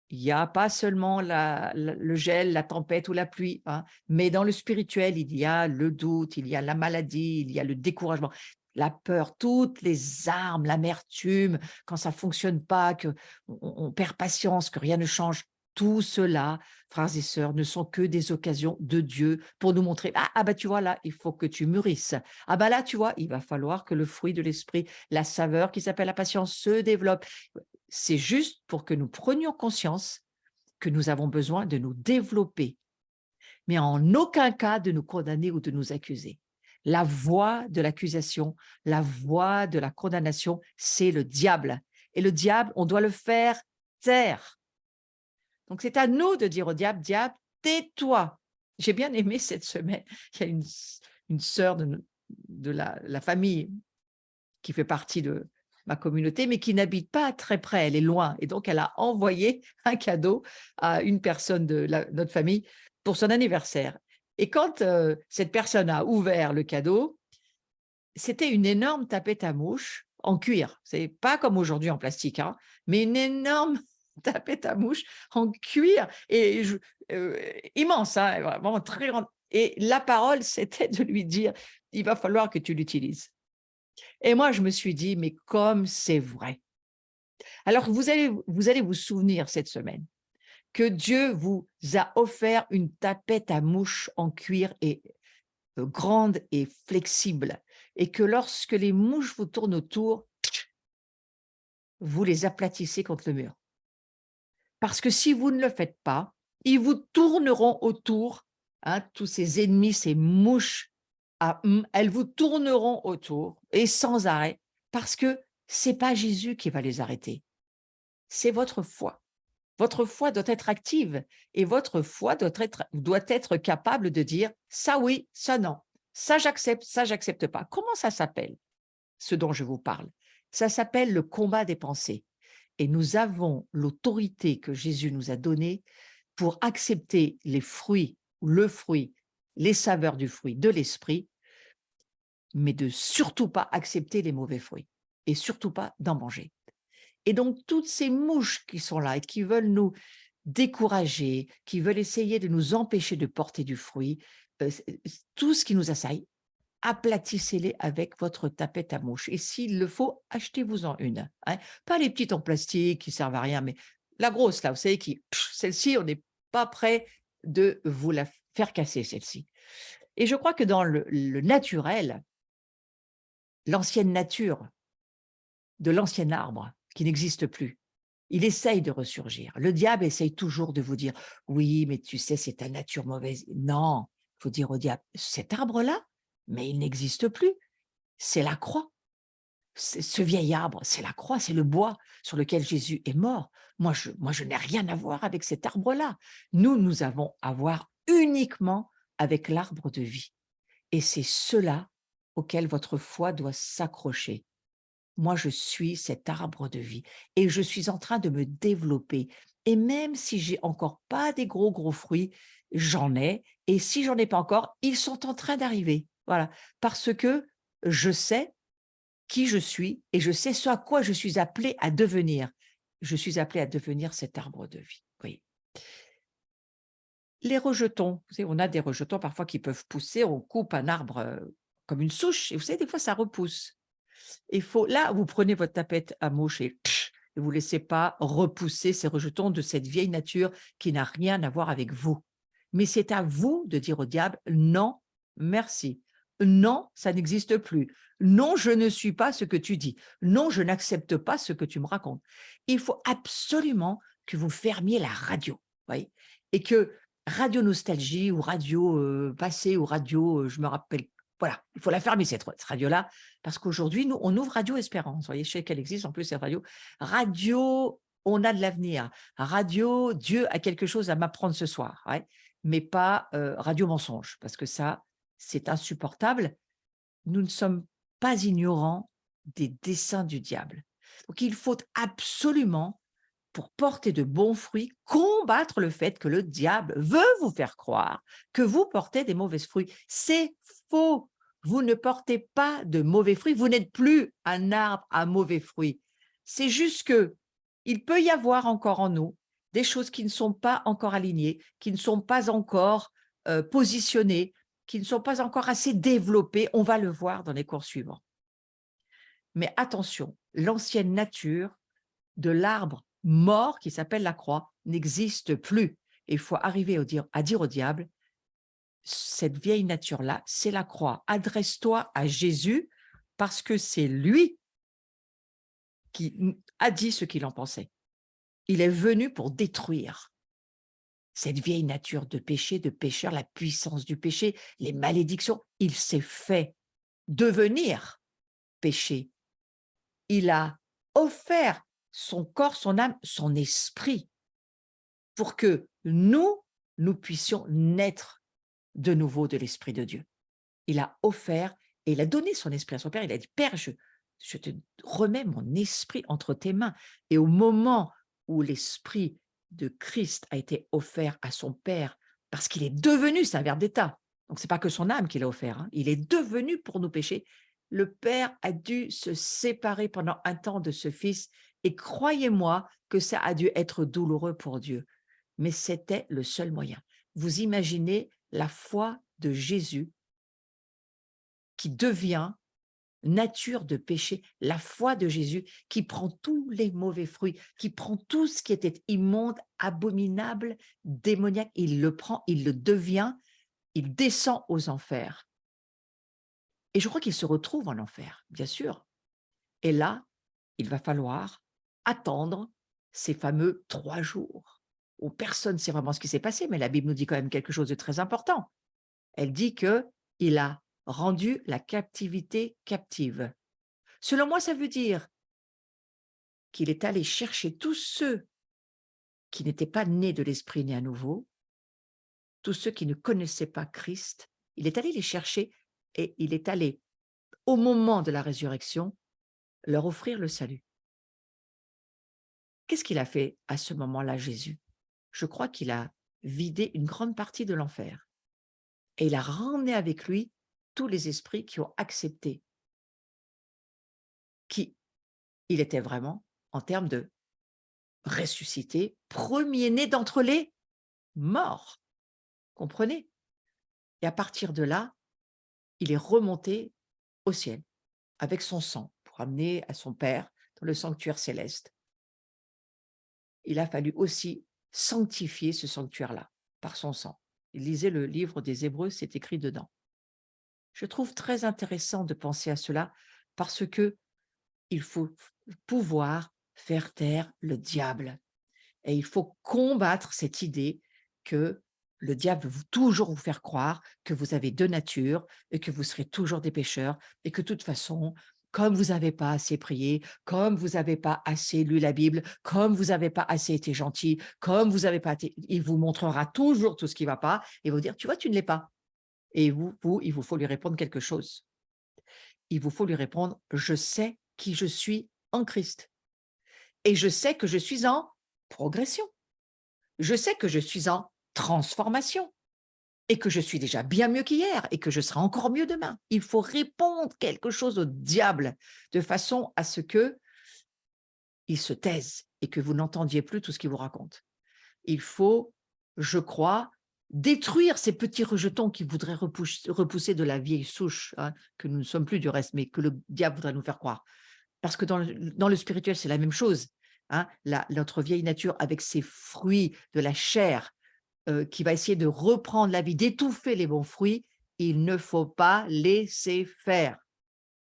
il n'y a pas seulement le gel, la tempête ou la pluie, hein, mais dans le spirituel, il y a le doute, il y a la maladie, il y a le découragement, la peur, toutes les armes, l'amertume, quand ça ne fonctionne pas, qu'on perd patience, que rien ne change. Tout cela, frères et sœurs, ne sont que des occasions de Dieu pour nous montrer, bah tu vois là, il faut que tu mûrisses. Ah bah là, tu vois, il va falloir que le fruit de l'esprit, la saveur qui s'appelle la patience se développe. c'est juste pour que nous prenions conscience que nous avons besoin de nous développer, mais en aucun cas de nous condamner ou de nous accuser. La voix de l'accusation, la voix de la condamnation, c'est le diable. Et le diable, on doit le faire taire. Donc, c'est à nous de dire au diable, diable, tais-toi. J'ai bien aimé cette semaine, il y a une sœur de la famille qui fait partie de ma communauté, mais qui n'habite pas très près, elle est loin. Et donc, elle a envoyé un cadeau à une personne de notre famille pour son anniversaire. Et quand cette personne a ouvert le cadeau, c'était une énorme tapette à mouches en cuir. C'est pas comme aujourd'hui en plastique, hein, mais une énorme tapette à mouches en cuir et immense, hein, vraiment très grande. Et la parole, c'était de lui dire, il va falloir que tu l'utilises. Et moi, je me suis dit, mais comme c'est vrai. Alors, vous allez vous souvenir cette semaine que Dieu vous a offert une tapette à mouches en cuir et grande et flexible, et que lorsque les mouches vous tournent autour, vous les aplatissez contre le mur. Parce que si vous ne le faites pas, ils vous tourneront autour, hein, tous ces ennemis, ces mouches, elles vous tourneront autour et sans arrêt, parce que c'est pas Jésus qui va les arrêter, c'est votre foi. Votre foi doit être active et votre foi doit être capable de dire ça oui, ça non, ça j'accepte pas. Comment ça s'appelle, ce dont je vous parle? Ça s'appelle le combat des pensées. Et nous avons l'autorité que Jésus nous a donnée pour accepter les fruits, le fruit, les saveurs du fruit de l'esprit, mais de surtout pas accepter les mauvais fruits et surtout pas d'en manger. Et donc, toutes ces mouches qui sont là et qui veulent nous décourager, qui veulent essayer de nous empêcher de porter du fruit, tout ce qui nous assaille, aplatissez-les avec votre tapette à mouches. Et s'il le faut, achetez-vous-en une, hein. Pas les petites en plastique qui servent à rien, mais la grosse, là, vous savez, celle-ci, on n'est pas prêt de vous la faire casser, celle-ci. Et je crois que dans le naturel, l'ancienne nature de l'ancien arbre qui n'existe plus, il essaye de ressurgir. Le diable essaye toujours de vous dire « Oui, mais tu sais, c'est ta nature mauvaise. » Non, il faut dire au diable « Cet arbre-là, mais il n'existe plus. C'est la croix. Ce vieil arbre, c'est la croix, c'est le bois sur lequel Jésus est mort. Moi, je n'ai rien à voir avec cet arbre-là. Nous avons à voir uniquement avec l'arbre de vie. Et c'est cela auquel votre foi doit s'accrocher. Moi, je suis cet arbre de vie et je suis en train de me développer. Et même si j'ai encore pas des gros fruits, j'en ai. Et si j'en ai pas encore, ils sont en train d'arriver. Voilà. Parce que je sais qui je suis et je sais ce à quoi je suis appelée à devenir. Je suis appelée à devenir cet arbre de vie. Oui. Les rejetons, vous savez, on a des rejetons parfois qui peuvent pousser. On coupe un arbre comme une souche et vous savez, des fois, ça repousse. Il faut, là, vous prenez votre tapette à mouche et vous ne laissez pas repousser ces rejetons de cette vieille nature qui n'a rien à voir avec vous. Mais c'est à vous de dire au diable, non, merci. Non, ça n'existe plus. Non, je ne suis pas ce que tu dis. Non, je n'accepte pas ce que tu me racontes. Il faut absolument que vous fermiez la radio, voyez, et que Radio Nostalgie ou Radio Passé ou Radio, je me rappelle, voilà, il faut la fermer cette radio-là, parce qu'aujourd'hui, nous, on ouvre Radio Espérance. Vous voyez, je sais qu'elle existe, en plus, cette radio. Radio, on a de l'avenir. Radio, Dieu a quelque chose à m'apprendre ce soir, ouais, mais pas Radio Mensonge, parce que ça, c'est insupportable. Nous ne sommes pas ignorants des desseins du diable. Donc, il faut absolument, pour porter de bons fruits, combattre le fait que le diable veut vous faire croire que vous portez des mauvais fruits. C'est faux. Vous ne portez pas de mauvais fruits. Vous n'êtes plus un arbre à mauvais fruits. C'est juste que il peut y avoir encore en nous des choses qui ne sont pas encore alignées, qui ne sont pas encore positionnées, qui ne sont pas encore assez développées. On va le voir dans les cours suivants. Mais attention, l'ancienne nature de l'arbre mort qui s'appelle la croix n'existe plus. Il faut arriver à dire au diable, cette vieille nature-là, c'est la croix. Adresse-toi à Jésus parce que c'est lui qui a dit ce qu'il en pensait. Il est venu pour détruire cette vieille nature de péché, de pécheur, la puissance du péché, les malédictions. Il s'est fait devenir péché. Il a offert son corps, son âme, son esprit pour que nous puissions naître de nouveau de l'Esprit de Dieu. Il a offert et il a donné son esprit à son Père. Il a dit, Père, je te remets mon esprit entre tes mains. Et au moment où l'esprit de Christ a été offert à son Père, parce qu'il est devenu, c'est un verbe d'état, donc c'est pas que son âme qu'il a offert, hein, il est devenu pour nos péchés, le Père a dû se séparer pendant un temps de ce Fils, et croyez-moi que ça a dû être douloureux pour Dieu, mais c'était le seul moyen. Vous imaginez la foi de Jésus qui devient nature de péché, la foi de Jésus qui prend tous les mauvais fruits, qui prend tout ce qui était immonde, abominable, démoniaque, il le prend, il le devient, il descend aux enfers. Et je crois qu'il se retrouve en enfer, bien sûr. Et là, il va falloir attendre ces fameux 3 jours où personne ne sait vraiment ce qui s'est passé, mais la Bible nous dit quand même quelque chose de très important. Elle dit qu'il a rendu la captivité captive. Selon moi, ça veut dire qu'il est allé chercher tous ceux qui n'étaient pas nés de l'Esprit né à nouveau, tous ceux qui ne connaissaient pas Christ. Il est allé les chercher et il est allé, au moment de la résurrection, leur offrir le salut. Qu'est-ce qu'il a fait à ce moment-là, Jésus? Je crois qu'il a vidé une grande partie de l'enfer et il a ramené avec lui tous les esprits qui ont accepté qui il était vraiment en termes de ressuscité, premier-né d'entre les morts. Comprenez? Et à partir de là, il est remonté au ciel avec son sang pour amener à son Père dans le sanctuaire céleste. Il a fallu aussi sanctifier ce sanctuaire-là par son sang. Lisez le livre des Hébreux, c'est écrit dedans. Je trouve très intéressant de penser à cela parce que il faut pouvoir faire taire le diable. Et il faut combattre cette idée que le diable veut toujours vous faire croire que vous avez 2 natures et que vous serez toujours des pécheurs et que de toute façon, comme vous n'avez pas assez prié, comme vous n'avez pas assez lu la Bible, comme vous n'avez pas assez été gentil, comme vous n'avez pas été, il vous montrera toujours tout ce qui ne va pas et vous dire, tu vois, tu ne l'es pas. Et il vous faut lui répondre quelque chose. Il vous faut lui répondre, je sais qui je suis en Christ et je sais que je suis en progression. Je sais que je suis en transformation et que je suis déjà bien mieux qu'hier et que je serai encore mieux demain. Il faut répondre quelque chose au diable de façon à ce que il se taise et que vous n'entendiez plus tout ce qu'il vous raconte. Il faut, je crois, détruire ces petits rejetons qui voudraient repousser de la vieille souche, hein, que nous ne sommes plus du reste, mais que le diable voudrait nous faire croire. Parce que dans le spirituel, c'est la même chose. Hein, notre vieille nature avec ses fruits de la chair qui va essayer de reprendre la vie, d'étouffer les bons fruits, il ne faut pas laisser faire.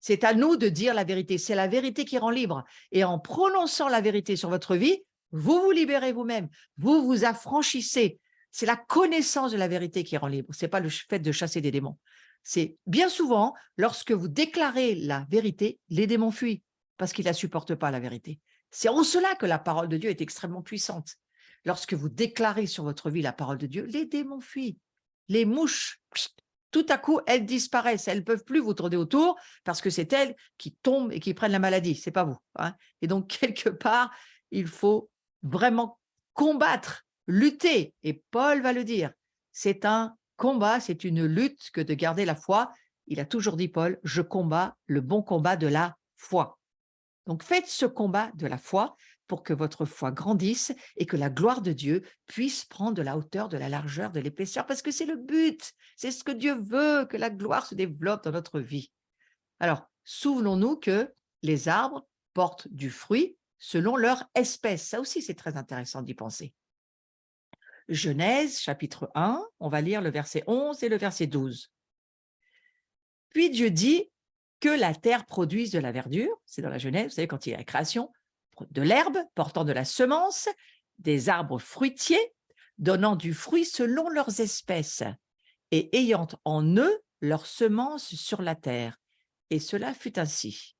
C'est à nous de dire la vérité. C'est la vérité qui rend libre. Et en prononçant la vérité sur votre vie, vous vous libérez vous-même. Vous vous affranchissez. C'est la connaissance de la vérité qui rend libre. Ce n'est pas le fait de chasser des démons. C'est bien souvent, lorsque vous déclarez la vérité, les démons fuient parce qu'ils ne la supportent pas, la vérité. C'est en cela que la parole de Dieu est extrêmement puissante. Lorsque vous déclarez sur votre vie la parole de Dieu, les démons fuient. Les mouches, tout à coup, elles disparaissent. Elles ne peuvent plus vous tourner autour parce que c'est elles qui tombent et qui prennent la maladie. Ce n'est pas vous. Hein. Et donc, quelque part, il faut vraiment combattre, lutter. Et Paul va le dire. C'est un combat, c'est une lutte que de garder la foi. Il a toujours dit, Paul, je combats le bon combat de la foi. Donc, faites ce combat de la foi pour que votre foi grandisse et que la gloire de Dieu puisse prendre de la hauteur, de la largeur, de l'épaisseur, parce que c'est le but, c'est ce que Dieu veut, que la gloire se développe dans notre vie. Alors, souvenons-nous que les arbres portent du fruit selon leur espèce. Ça aussi, c'est très intéressant d'y penser. Genèse, chapitre 1, on va lire le verset 11 et le verset 12. Puis Dieu dit que la terre produise de la verdure, c'est dans la Genèse, vous savez, quand il y a la création, de l'herbe portant de la semence, des arbres fruitiers, donnant du fruit selon leurs espèces, et ayant en eux leur semence sur la terre. Et cela fut ainsi.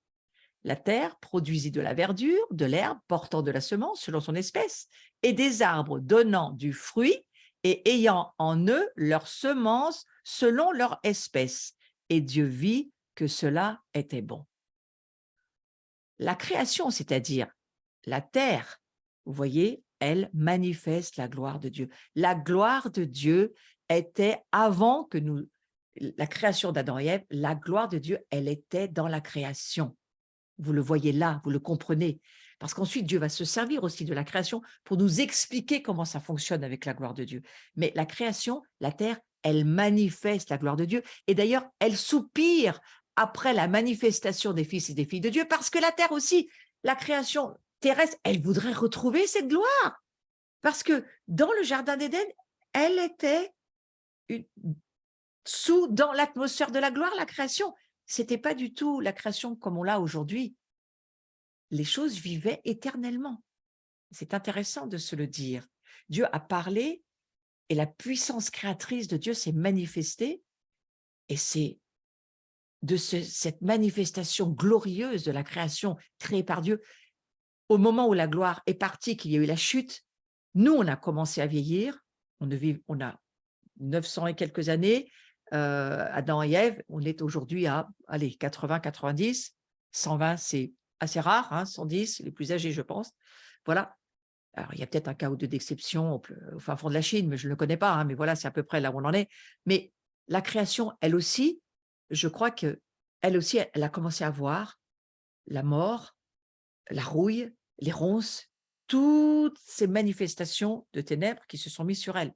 La terre produisit de la verdure, de l'herbe portant de la semence selon son espèce, et des arbres donnant du fruit et ayant en eux leur semence selon leur espèce. Et Dieu vit que cela était bon. La création, c'est-à-dire la terre, vous voyez, elle manifeste la gloire de Dieu. La gloire de Dieu était avant que nous, la création d'Adam et Ève, la gloire de Dieu, elle était dans la création. Vous le voyez là, vous le comprenez. Parce qu'ensuite, Dieu va se servir aussi de la création pour nous expliquer comment ça fonctionne avec la gloire de Dieu. Mais la création, la terre, elle manifeste la gloire de Dieu. Et d'ailleurs, elle soupire après la manifestation des fils et des filles de Dieu, parce que la terre aussi, la création terrestre, elle voudrait retrouver cette gloire. Parce que dans le jardin d'Éden, elle était dans l'atmosphère de la gloire, la création. C'était pas du tout la création comme on l'a aujourd'hui. Les choses vivaient éternellement. C'est intéressant de se le dire. Dieu a parlé et la puissance créatrice de Dieu s'est manifestée, et c'est de cette manifestation glorieuse de la création créée par Dieu, au moment où la gloire est partie, qu'il y a eu la chute, nous, on a commencé à vieillir, on a 900 et quelques années, Adam et Ève, on est aujourd'hui à, allez, 80, 90, 120, c'est assez rare, hein, 110, les plus âgés, je pense. Voilà. Alors, il y a peut-être un cas ou deux d'exception au fin fond de la Chine, mais je ne le connais pas, hein, mais voilà, c'est à peu près là où on en est. Mais la création, elle aussi, je crois qu'elle aussi, elle a commencé à voir la mort, la rouille, les ronces, toutes ces manifestations de ténèbres qui se sont mises sur elle.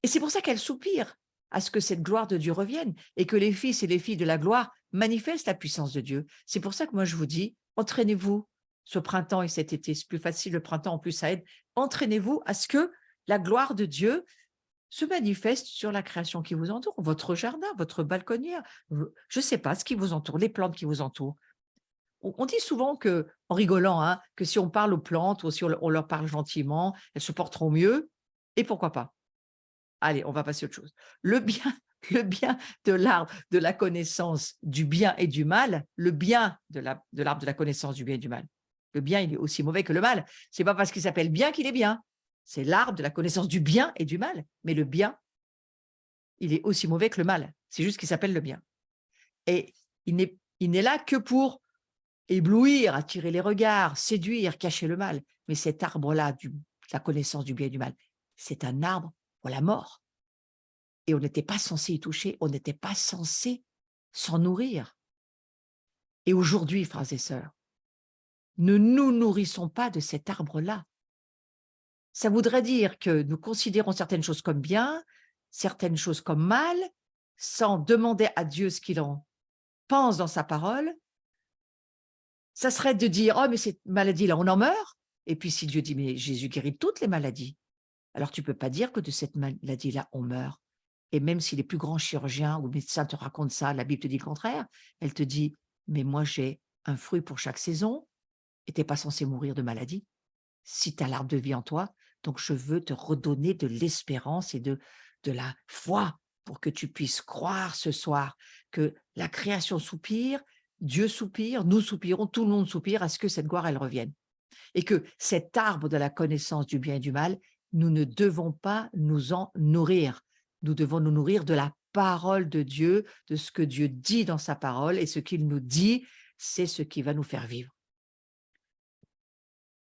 Et c'est pour ça qu'elle soupire à ce que cette gloire de Dieu revienne et que les fils et les filles de la gloire manifestent la puissance de Dieu. C'est pour ça que moi je vous dis, entraînez-vous ce printemps et cet été. C'est plus facile le printemps, en plus ça aide. Entraînez-vous à ce que la gloire de Dieu se manifeste sur la création qui vous entoure, votre jardin, votre balconnière, je ne sais pas, ce qui vous entoure, les plantes qui vous entourent. On dit souvent que, en rigolant, hein, que si on parle aux plantes ou si on leur parle gentiment, elles se porteront mieux. Et pourquoi pas? Allez, on va passer à autre chose. Le bien, le bien de l'arbre de la connaissance du bien et du mal, le bien de l'arbre de la connaissance du bien et du mal. Le bien, il est aussi mauvais que le mal. C'est pas parce qu'il s'appelle bien qu'il est bien. C'est l'arbre de la connaissance du bien et du mal. Mais le bien, il est aussi mauvais que le mal. C'est juste qu'il s'appelle le bien. Et il n'est là que pour éblouir, attirer les regards, séduire, cacher le mal. Mais cet arbre-là, de la connaissance du bien et du mal, c'est un arbre pour la mort. Et on n'était pas censé y toucher, on n'était pas censé s'en nourrir. Et aujourd'hui, frères et sœurs, ne nous nourrissons pas de cet arbre-là. Ça voudrait dire que nous considérons certaines choses comme bien, certaines choses comme mal, sans demander à Dieu ce qu'il en pense dans sa parole. Ça serait de dire, oh, mais cette maladie-là, on en meurt. Et puis si Dieu dit, mais Jésus guérit toutes les maladies, alors tu ne peux pas dire que de cette maladie-là, on meurt. Et même si les plus grands chirurgiens ou médecins te racontent ça, la Bible te dit le contraire. Elle te dit, mais moi j'ai un fruit pour chaque saison et tu n'es pas censé mourir de maladie si tu as l'arbre de vie en toi. Donc je veux te redonner de l'espérance et de la foi pour que tu puisses croire ce soir que la création soupire, Dieu soupire, nous soupirons, tout le monde soupire à ce que cette gloire, elle revienne. Et que cet arbre de la connaissance du bien et du mal, nous ne devons pas nous en nourrir. Nous devons nous nourrir de la parole de Dieu, de ce que Dieu dit dans sa parole, et ce qu'il nous dit, c'est ce qui va nous faire vivre.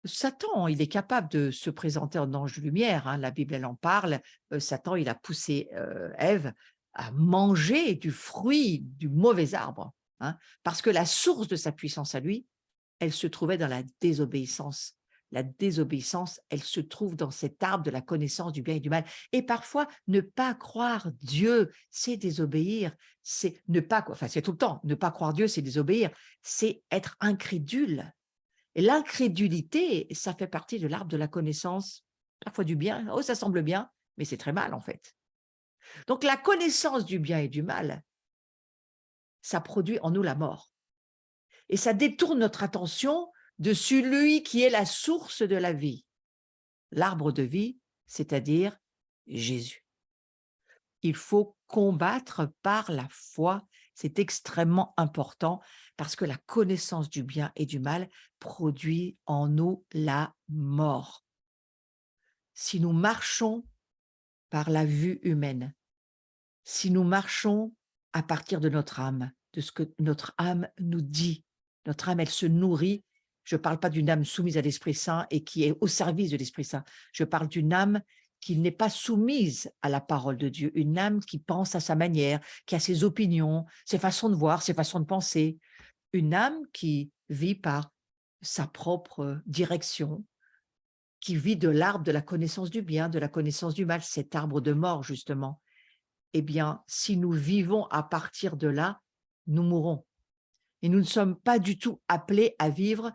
Satan, il est capable de se présenter en ange de lumière, hein, la Bible, elle en parle. Satan, il a poussé Ève à manger du fruit du mauvais arbre, hein, parce que la source de sa puissance à lui, elle se trouvait dans la désobéissance. La désobéissance, elle se trouve dans cet arbre de la connaissance du bien et du mal. Et parfois, ne pas croire Dieu, c'est désobéir. C'est ne pas, enfin, c'est tout le temps, ne pas croire Dieu, c'est désobéir. C'est être incrédule. Et l'incrédulité, ça fait partie de l'arbre de la connaissance, parfois du bien. Oh, ça semble bien, mais c'est très mal en fait. Donc, la connaissance du bien et du mal, ça produit en nous la mort. Et ça détourne notre attention de celui qui est la source de la vie. L'arbre de vie, c'est-à-dire Jésus. Il faut combattre par la foi. C'est extrêmement important parce que la connaissance du bien et du mal produit en nous la mort. Si nous marchons par la vue humaine, si nous marchons à partir de notre âme, de ce que notre âme nous dit, notre âme, elle se nourrit. Je ne parle pas d'une âme soumise à l'Esprit Saint et qui est au service de l'Esprit Saint. Je parle d'une âme qui n'est pas soumise à la parole de Dieu, une âme qui pense à sa manière, qui a ses opinions, ses façons de voir, ses façons de penser, une âme qui vit par sa propre direction, qui vit de l'arbre de la connaissance du bien, de la connaissance du mal, cet arbre de mort justement. Eh bien, si nous vivons à partir de là, nous mourrons. Et nous ne sommes pas du tout appelés à vivre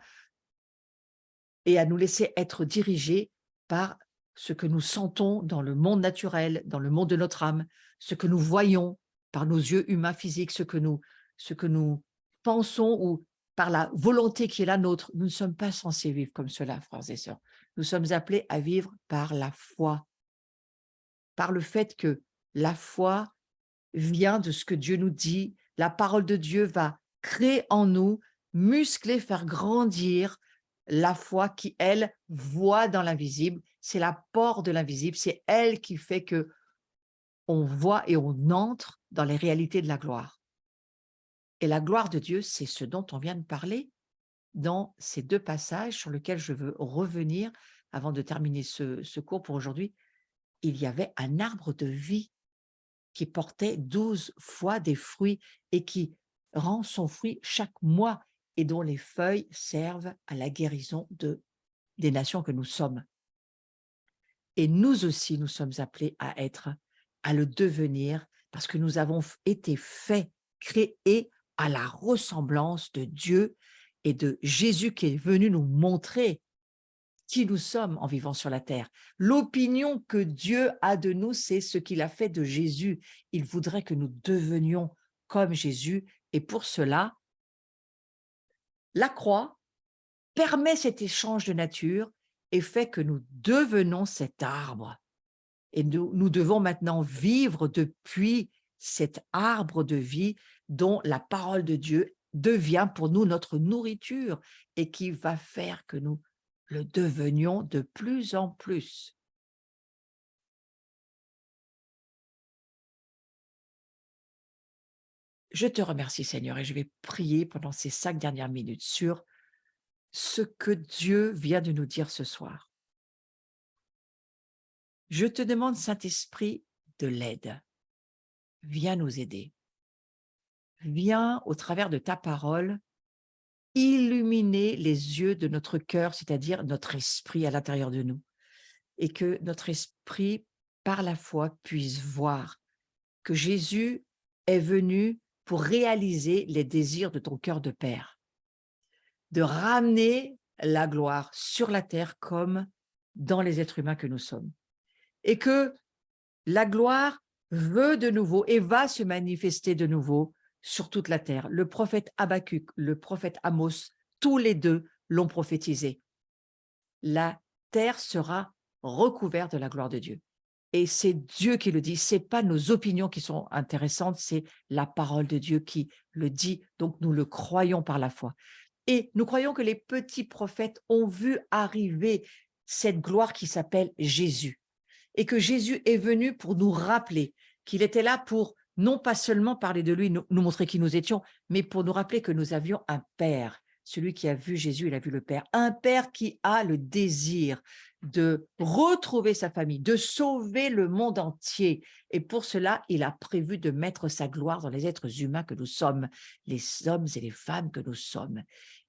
et à nous laisser être dirigés par ce que nous sentons dans le monde naturel, dans le monde de notre âme, ce que nous voyons par nos yeux humains physiques, ce que nous pensons ou par la volonté qui est la nôtre. Nous ne sommes pas censés vivre comme cela, frères et sœurs. Nous sommes appelés à vivre par la foi, par le fait que la foi vient de ce que Dieu nous dit. La parole de Dieu va créer en nous, muscler, faire grandir la foi qui, elle, voit dans l'invisible. C'est l'apport de l'invisible. C'est elle qui fait que on voit et on entre dans les réalités de la gloire. Et la gloire de Dieu, c'est ce dont on vient de parler dans ces deux passages sur lesquels je veux revenir avant de terminer ce cours pour aujourd'hui. Il y avait un arbre de vie qui portait 12 fois des fruits et qui rend son fruit chaque mois et dont les feuilles servent à la guérison des nations que nous sommes. Et nous aussi, nous sommes appelés à le devenir parce que nous avons été faits, créés à la ressemblance de Dieu et de Jésus qui est venu nous montrer qui nous sommes en vivant sur la terre. L'opinion que Dieu a de nous, c'est ce qu'il a fait de Jésus. Il voudrait que nous devenions comme Jésus. Et pour cela, la croix permet cet échange de nature et fait que nous devenons cet arbre. Et nous devons maintenant vivre depuis cet arbre de vie dont la parole de Dieu devient pour nous notre nourriture et qui va faire que nous le devenions de plus en plus. Je te remercie, Seigneur, et je vais prier pendant ces 5 dernières minutes sur ce que Dieu vient de nous dire ce soir. Je te demande, Saint-Esprit, de l'aide. Viens nous aider. Viens, au travers de ta parole, illuminer les yeux de notre cœur, c'est-à-dire notre esprit à l'intérieur de nous, et que notre esprit, par la foi, puisse voir que Jésus est venu pour réaliser les désirs de ton cœur de Père, de ramener la gloire sur la terre comme dans les êtres humains que nous sommes. Et que la gloire veut de nouveau et va se manifester de nouveau sur toute la terre. Le prophète Habakkuk, le prophète Amos, tous les deux l'ont prophétisé. La terre sera recouverte de la gloire de Dieu. Et c'est Dieu qui le dit, ce n'est pas nos opinions qui sont intéressantes, c'est la parole de Dieu qui le dit. Donc, nous le croyons par la foi. Et nous croyons que les petits prophètes ont vu arriver cette gloire qui s'appelle Jésus. Et que Jésus est venu pour nous rappeler qu'il était là pour non pas seulement parler de lui, nous montrer qui nous étions, mais pour nous rappeler que nous avions un Père. Celui qui a vu Jésus, il a vu le Père. Un Père qui a le désir de retrouver sa famille, de sauver le monde entier. Et pour cela, il a prévu de mettre sa gloire dans les êtres humains que nous sommes, les hommes et les femmes que nous sommes,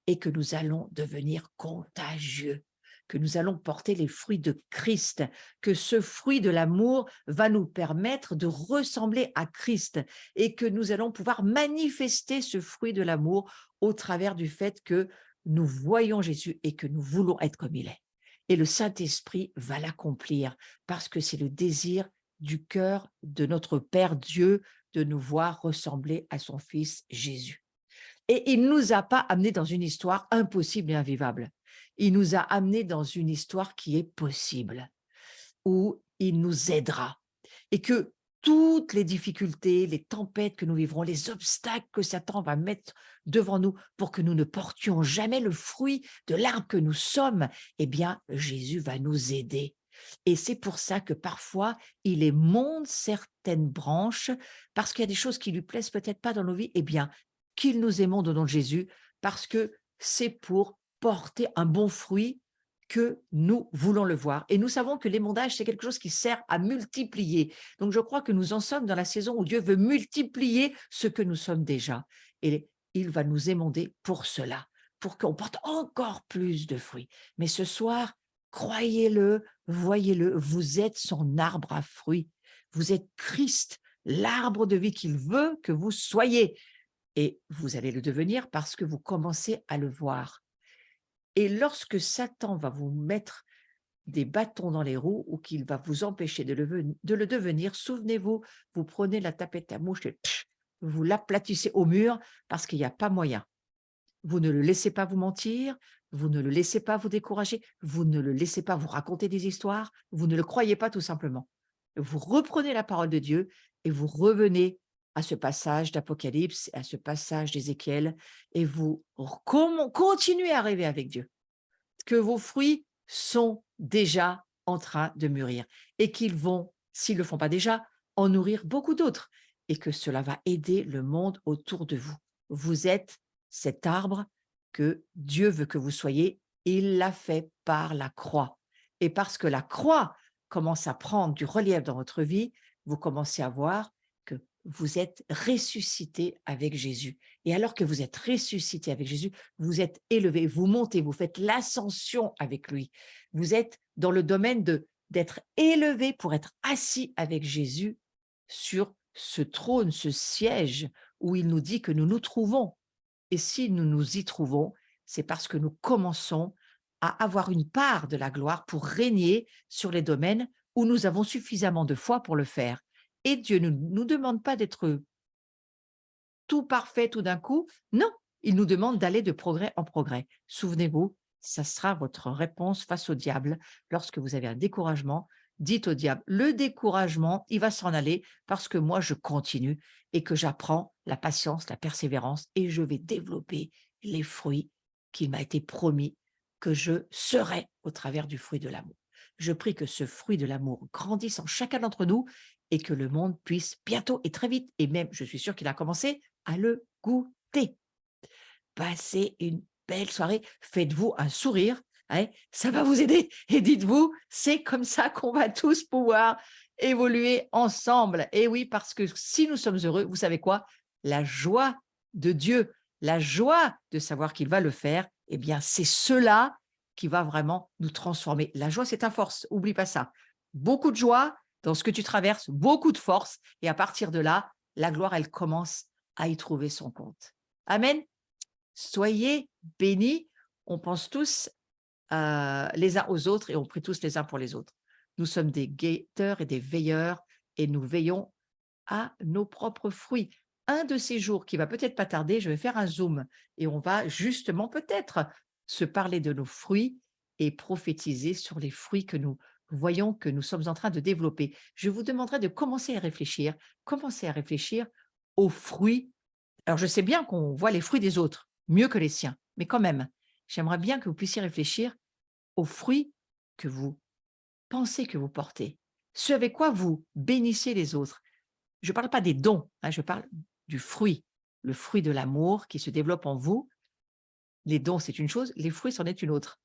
et que nous allons devenir contagieux, que nous allons porter les fruits de Christ, que ce fruit de l'amour va nous permettre de ressembler à Christ et que nous allons pouvoir manifester ce fruit de l'amour au travers du fait que nous voyons Jésus et que nous voulons être comme il est. Et le Saint-Esprit va l'accomplir parce que c'est le désir du cœur de notre Père Dieu de nous voir ressembler à son Fils Jésus. Et il ne nous a pas amenés dans une histoire impossible et invivable. Il nous a amenés dans une histoire qui est possible, où il nous aidera. Et que toutes les difficultés, les tempêtes que nous vivrons, les obstacles que Satan va mettre devant nous pour que nous ne portions jamais le fruit de l'arbre que nous sommes, eh bien, Jésus va nous aider. Et c'est pour ça que parfois, il émonde certaines branches, parce qu'il y a des choses qui lui plaisent peut-être pas dans nos vies, eh bien, qu'il nous émonde au nom de Jésus, parce que c'est pour porter un bon fruit que nous voulons le voir. Et nous savons que l'émondage, c'est quelque chose qui sert à multiplier. Donc, je crois que nous en sommes dans la saison où Dieu veut multiplier ce que nous sommes déjà. Et il va nous émonder pour cela, pour qu'on porte encore plus de fruits. Mais ce soir, croyez-le, voyez-le, vous êtes son arbre à fruits. Vous êtes Christ, l'arbre de vie qu'il veut que vous soyez. Et vous allez le devenir parce que vous commencez à le voir. Et lorsque Satan va vous mettre des bâtons dans les roues ou qu'il va vous empêcher de le devenir, souvenez-vous, vous prenez la tapette à mouche et vous l'aplatissez au mur parce qu'il n'y a pas moyen. Vous ne le laissez pas vous mentir, vous ne le laissez pas vous décourager, vous ne le laissez pas vous raconter des histoires, vous ne le croyez pas tout simplement. Vous reprenez la parole de Dieu et vous revenez à ce passage d'Apocalypse, à ce passage d'Ézéchiel, et vous continuez à rêver avec Dieu, que vos fruits sont déjà en train de mûrir et qu'ils vont, s'ils ne le font pas déjà, en nourrir beaucoup d'autres et que cela va aider le monde autour de vous. Vous êtes cet arbre que Dieu veut que vous soyez. Il l'a fait par la croix. Et parce que la croix commence à prendre du relief dans votre vie, vous commencez à voir que vous êtes ressuscité avec Jésus. Et alors que vous êtes ressuscité avec Jésus, vous êtes élevé, vous montez, vous faites l'ascension avec lui. Vous êtes dans le domaine d'être élevé pour être assis avec Jésus sur ce trône, ce siège où il nous dit que nous nous trouvons. Et si nous nous y trouvons, c'est parce que nous commençons à avoir une part de la gloire pour régner sur les domaines où nous avons suffisamment de foi pour le faire. Et Dieu ne nous demande pas d'être tout parfait tout d'un coup. Non, il nous demande d'aller de progrès en progrès. Souvenez-vous, ça sera votre réponse face au diable. Lorsque vous avez un découragement, dites au diable, le découragement, il va s'en aller parce que moi, je continue et que j'apprends la patience, la persévérance et je vais développer les fruits qu'il m'a été promis que je serai au travers du fruit de l'amour. Je prie que ce fruit de l'amour grandisse en chacun d'entre nous et que le monde puisse bientôt et très vite, et même, je suis sûre qu'il a commencé, à le goûter. Passez une belle soirée, faites-vous un sourire, hein, ça va vous aider. Et dites-vous, c'est comme ça qu'on va tous pouvoir évoluer ensemble. Et oui, parce que si nous sommes heureux, vous savez quoi? La joie de Dieu, la joie de savoir qu'il va le faire, eh bien, c'est cela qui va vraiment nous transformer. La joie, c'est ta force, oublie pas ça. Beaucoup de joie dans ce que tu traverses, beaucoup de force, et à partir de là, la gloire, elle commence à y trouver son compte. Amen. Soyez bénis. On pense tous les uns aux autres et on prie tous les uns pour les autres. Nous sommes des guetteurs et des veilleurs et nous veillons à nos propres fruits. Un de ces jours qui va peut-être pas tarder, je vais faire un zoom et on va justement peut-être se parler de nos fruits et prophétiser sur les fruits que nous voyons que nous sommes en train de développer. Je vous demanderai de commencer à réfléchir aux fruits. Alors, je sais bien qu'on voit les fruits des autres, mieux que les siens, mais quand même, j'aimerais bien que vous puissiez réfléchir aux fruits que vous pensez que vous portez, ce avec quoi vous bénissez les autres. Je ne parle pas des dons, hein, je parle du fruit, le fruit de l'amour qui se développe en vous. Les dons, c'est une chose, les fruits, c'en est une autre.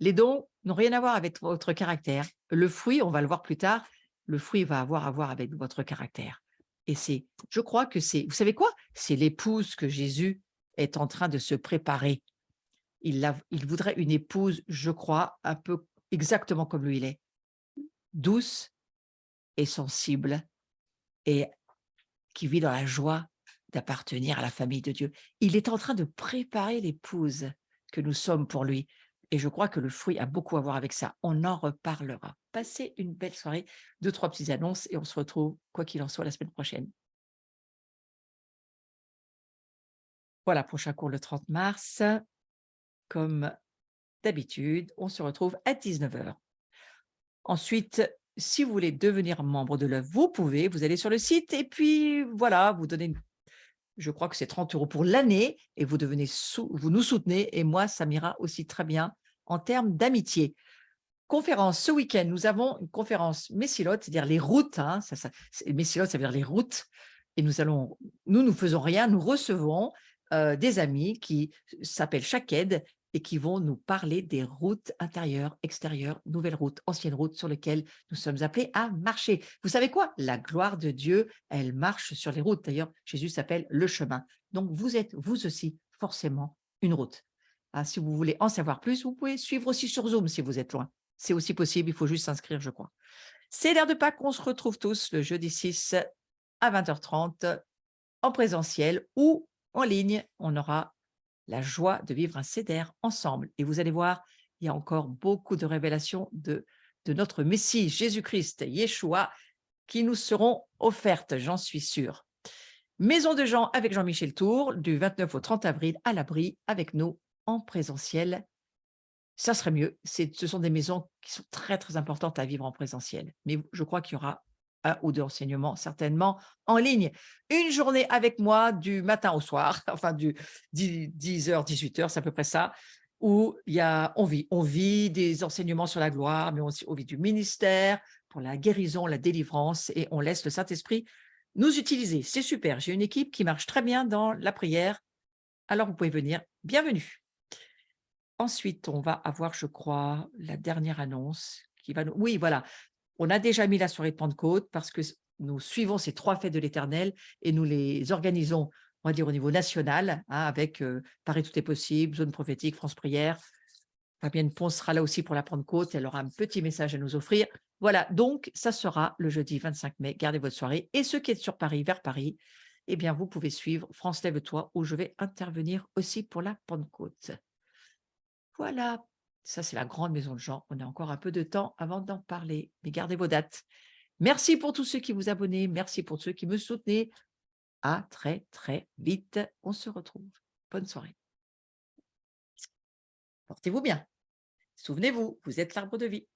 Les dons n'ont rien à voir avec votre caractère. Le fruit, on va le voir plus tard, le fruit va avoir à voir avec votre caractère. Et je crois que vous savez quoi? C'est l'épouse que Jésus est en train de se préparer. Il voudrait une épouse, je crois, un peu exactement comme lui il est, douce et sensible et qui vit dans la joie d'appartenir à la famille de Dieu. Il est en train de préparer l'épouse que nous sommes pour lui. Et je crois que le fruit a beaucoup à voir avec ça. On en reparlera. Passez une belle soirée, 2-3 petites annonces et on se retrouve, quoi qu'il en soit, la semaine prochaine. Voilà, prochain cours le 30 mars. Comme d'habitude, on se retrouve à 19h. Ensuite, si vous voulez devenir membre de l'œuvre, vous pouvez, vous allez sur le site et puis voilà, vous donnez, je crois que c'est 30 € pour l'année et vous devenez vous nous soutenez et moi, ça m'ira aussi très bien en termes d'amitié. Conférence, ce week-end, nous avons une conférence Messilote, c'est-à-dire les routes, hein, Messilote, ça veut dire les routes, et nous faisons rien, nous recevons des amis qui s'appellent Shaked et qui vont nous parler des routes intérieures, extérieures, nouvelles routes, anciennes routes sur lesquelles nous sommes appelés à marcher. Vous savez quoi? La gloire de Dieu, elle marche sur les routes. D'ailleurs, Jésus s'appelle le chemin. Donc, vous êtes, vous aussi, forcément, une route. Ah, si vous voulez en savoir plus, vous pouvez suivre aussi sur Zoom si vous êtes loin. C'est aussi possible, il faut juste s'inscrire, je crois. C'est l'heure de Pâques, on se retrouve tous le jeudi 6 à 20h30 en présentiel ou en ligne. On aura la joie de vivre un CEDER ensemble. Et vous allez voir, il y a encore beaucoup de révélations de notre Messie, Jésus-Christ, Yeshua, qui nous seront offertes, j'en suis sûre. Maison de Jean avec Jean-Michel Tour, du 29 au 30 avril à l'abri avec nous en présentiel. Ça serait mieux. Ce sont des maisons qui sont très, très importantes à vivre en présentiel. Mais je crois qu'il y aura 1 ou 2 enseignements certainement en ligne. Une journée avec moi du matin au soir, enfin du 10h, 18h, c'est à peu près ça, où on vit des enseignements sur la gloire, mais on vit du ministère pour la guérison, la délivrance, et on laisse le Saint-Esprit nous utiliser. C'est super. J'ai une équipe qui marche très bien dans la prière. Alors vous pouvez venir. Bienvenue. Ensuite, on va avoir, je crois, la dernière annonce qui va nous oui, voilà, on a déjà mis la soirée de Pentecôte parce que nous suivons ces 3 fêtes de l'Éternel et nous les organisons, on va dire, au niveau national, hein, avec, Paris Tout est possible, Zone prophétique, France Prière. Fabienne Pons sera là aussi pour la Pentecôte, elle aura un petit message à nous offrir. Voilà, donc ça sera le jeudi 25 mai, gardez votre soirée et ceux qui êtes sur Paris, vers Paris, eh bien, vous pouvez suivre France Lève-toi où je vais intervenir aussi pour la Pentecôte. Voilà, ça c'est la grande maison de Jean. On a encore un peu de temps avant d'en parler, mais gardez vos dates. Merci pour tous ceux qui vous abonnez, merci pour ceux qui me soutenez. À très, très vite. On se retrouve. Bonne soirée. Portez-vous bien. Souvenez-vous, vous êtes l'arbre de vie.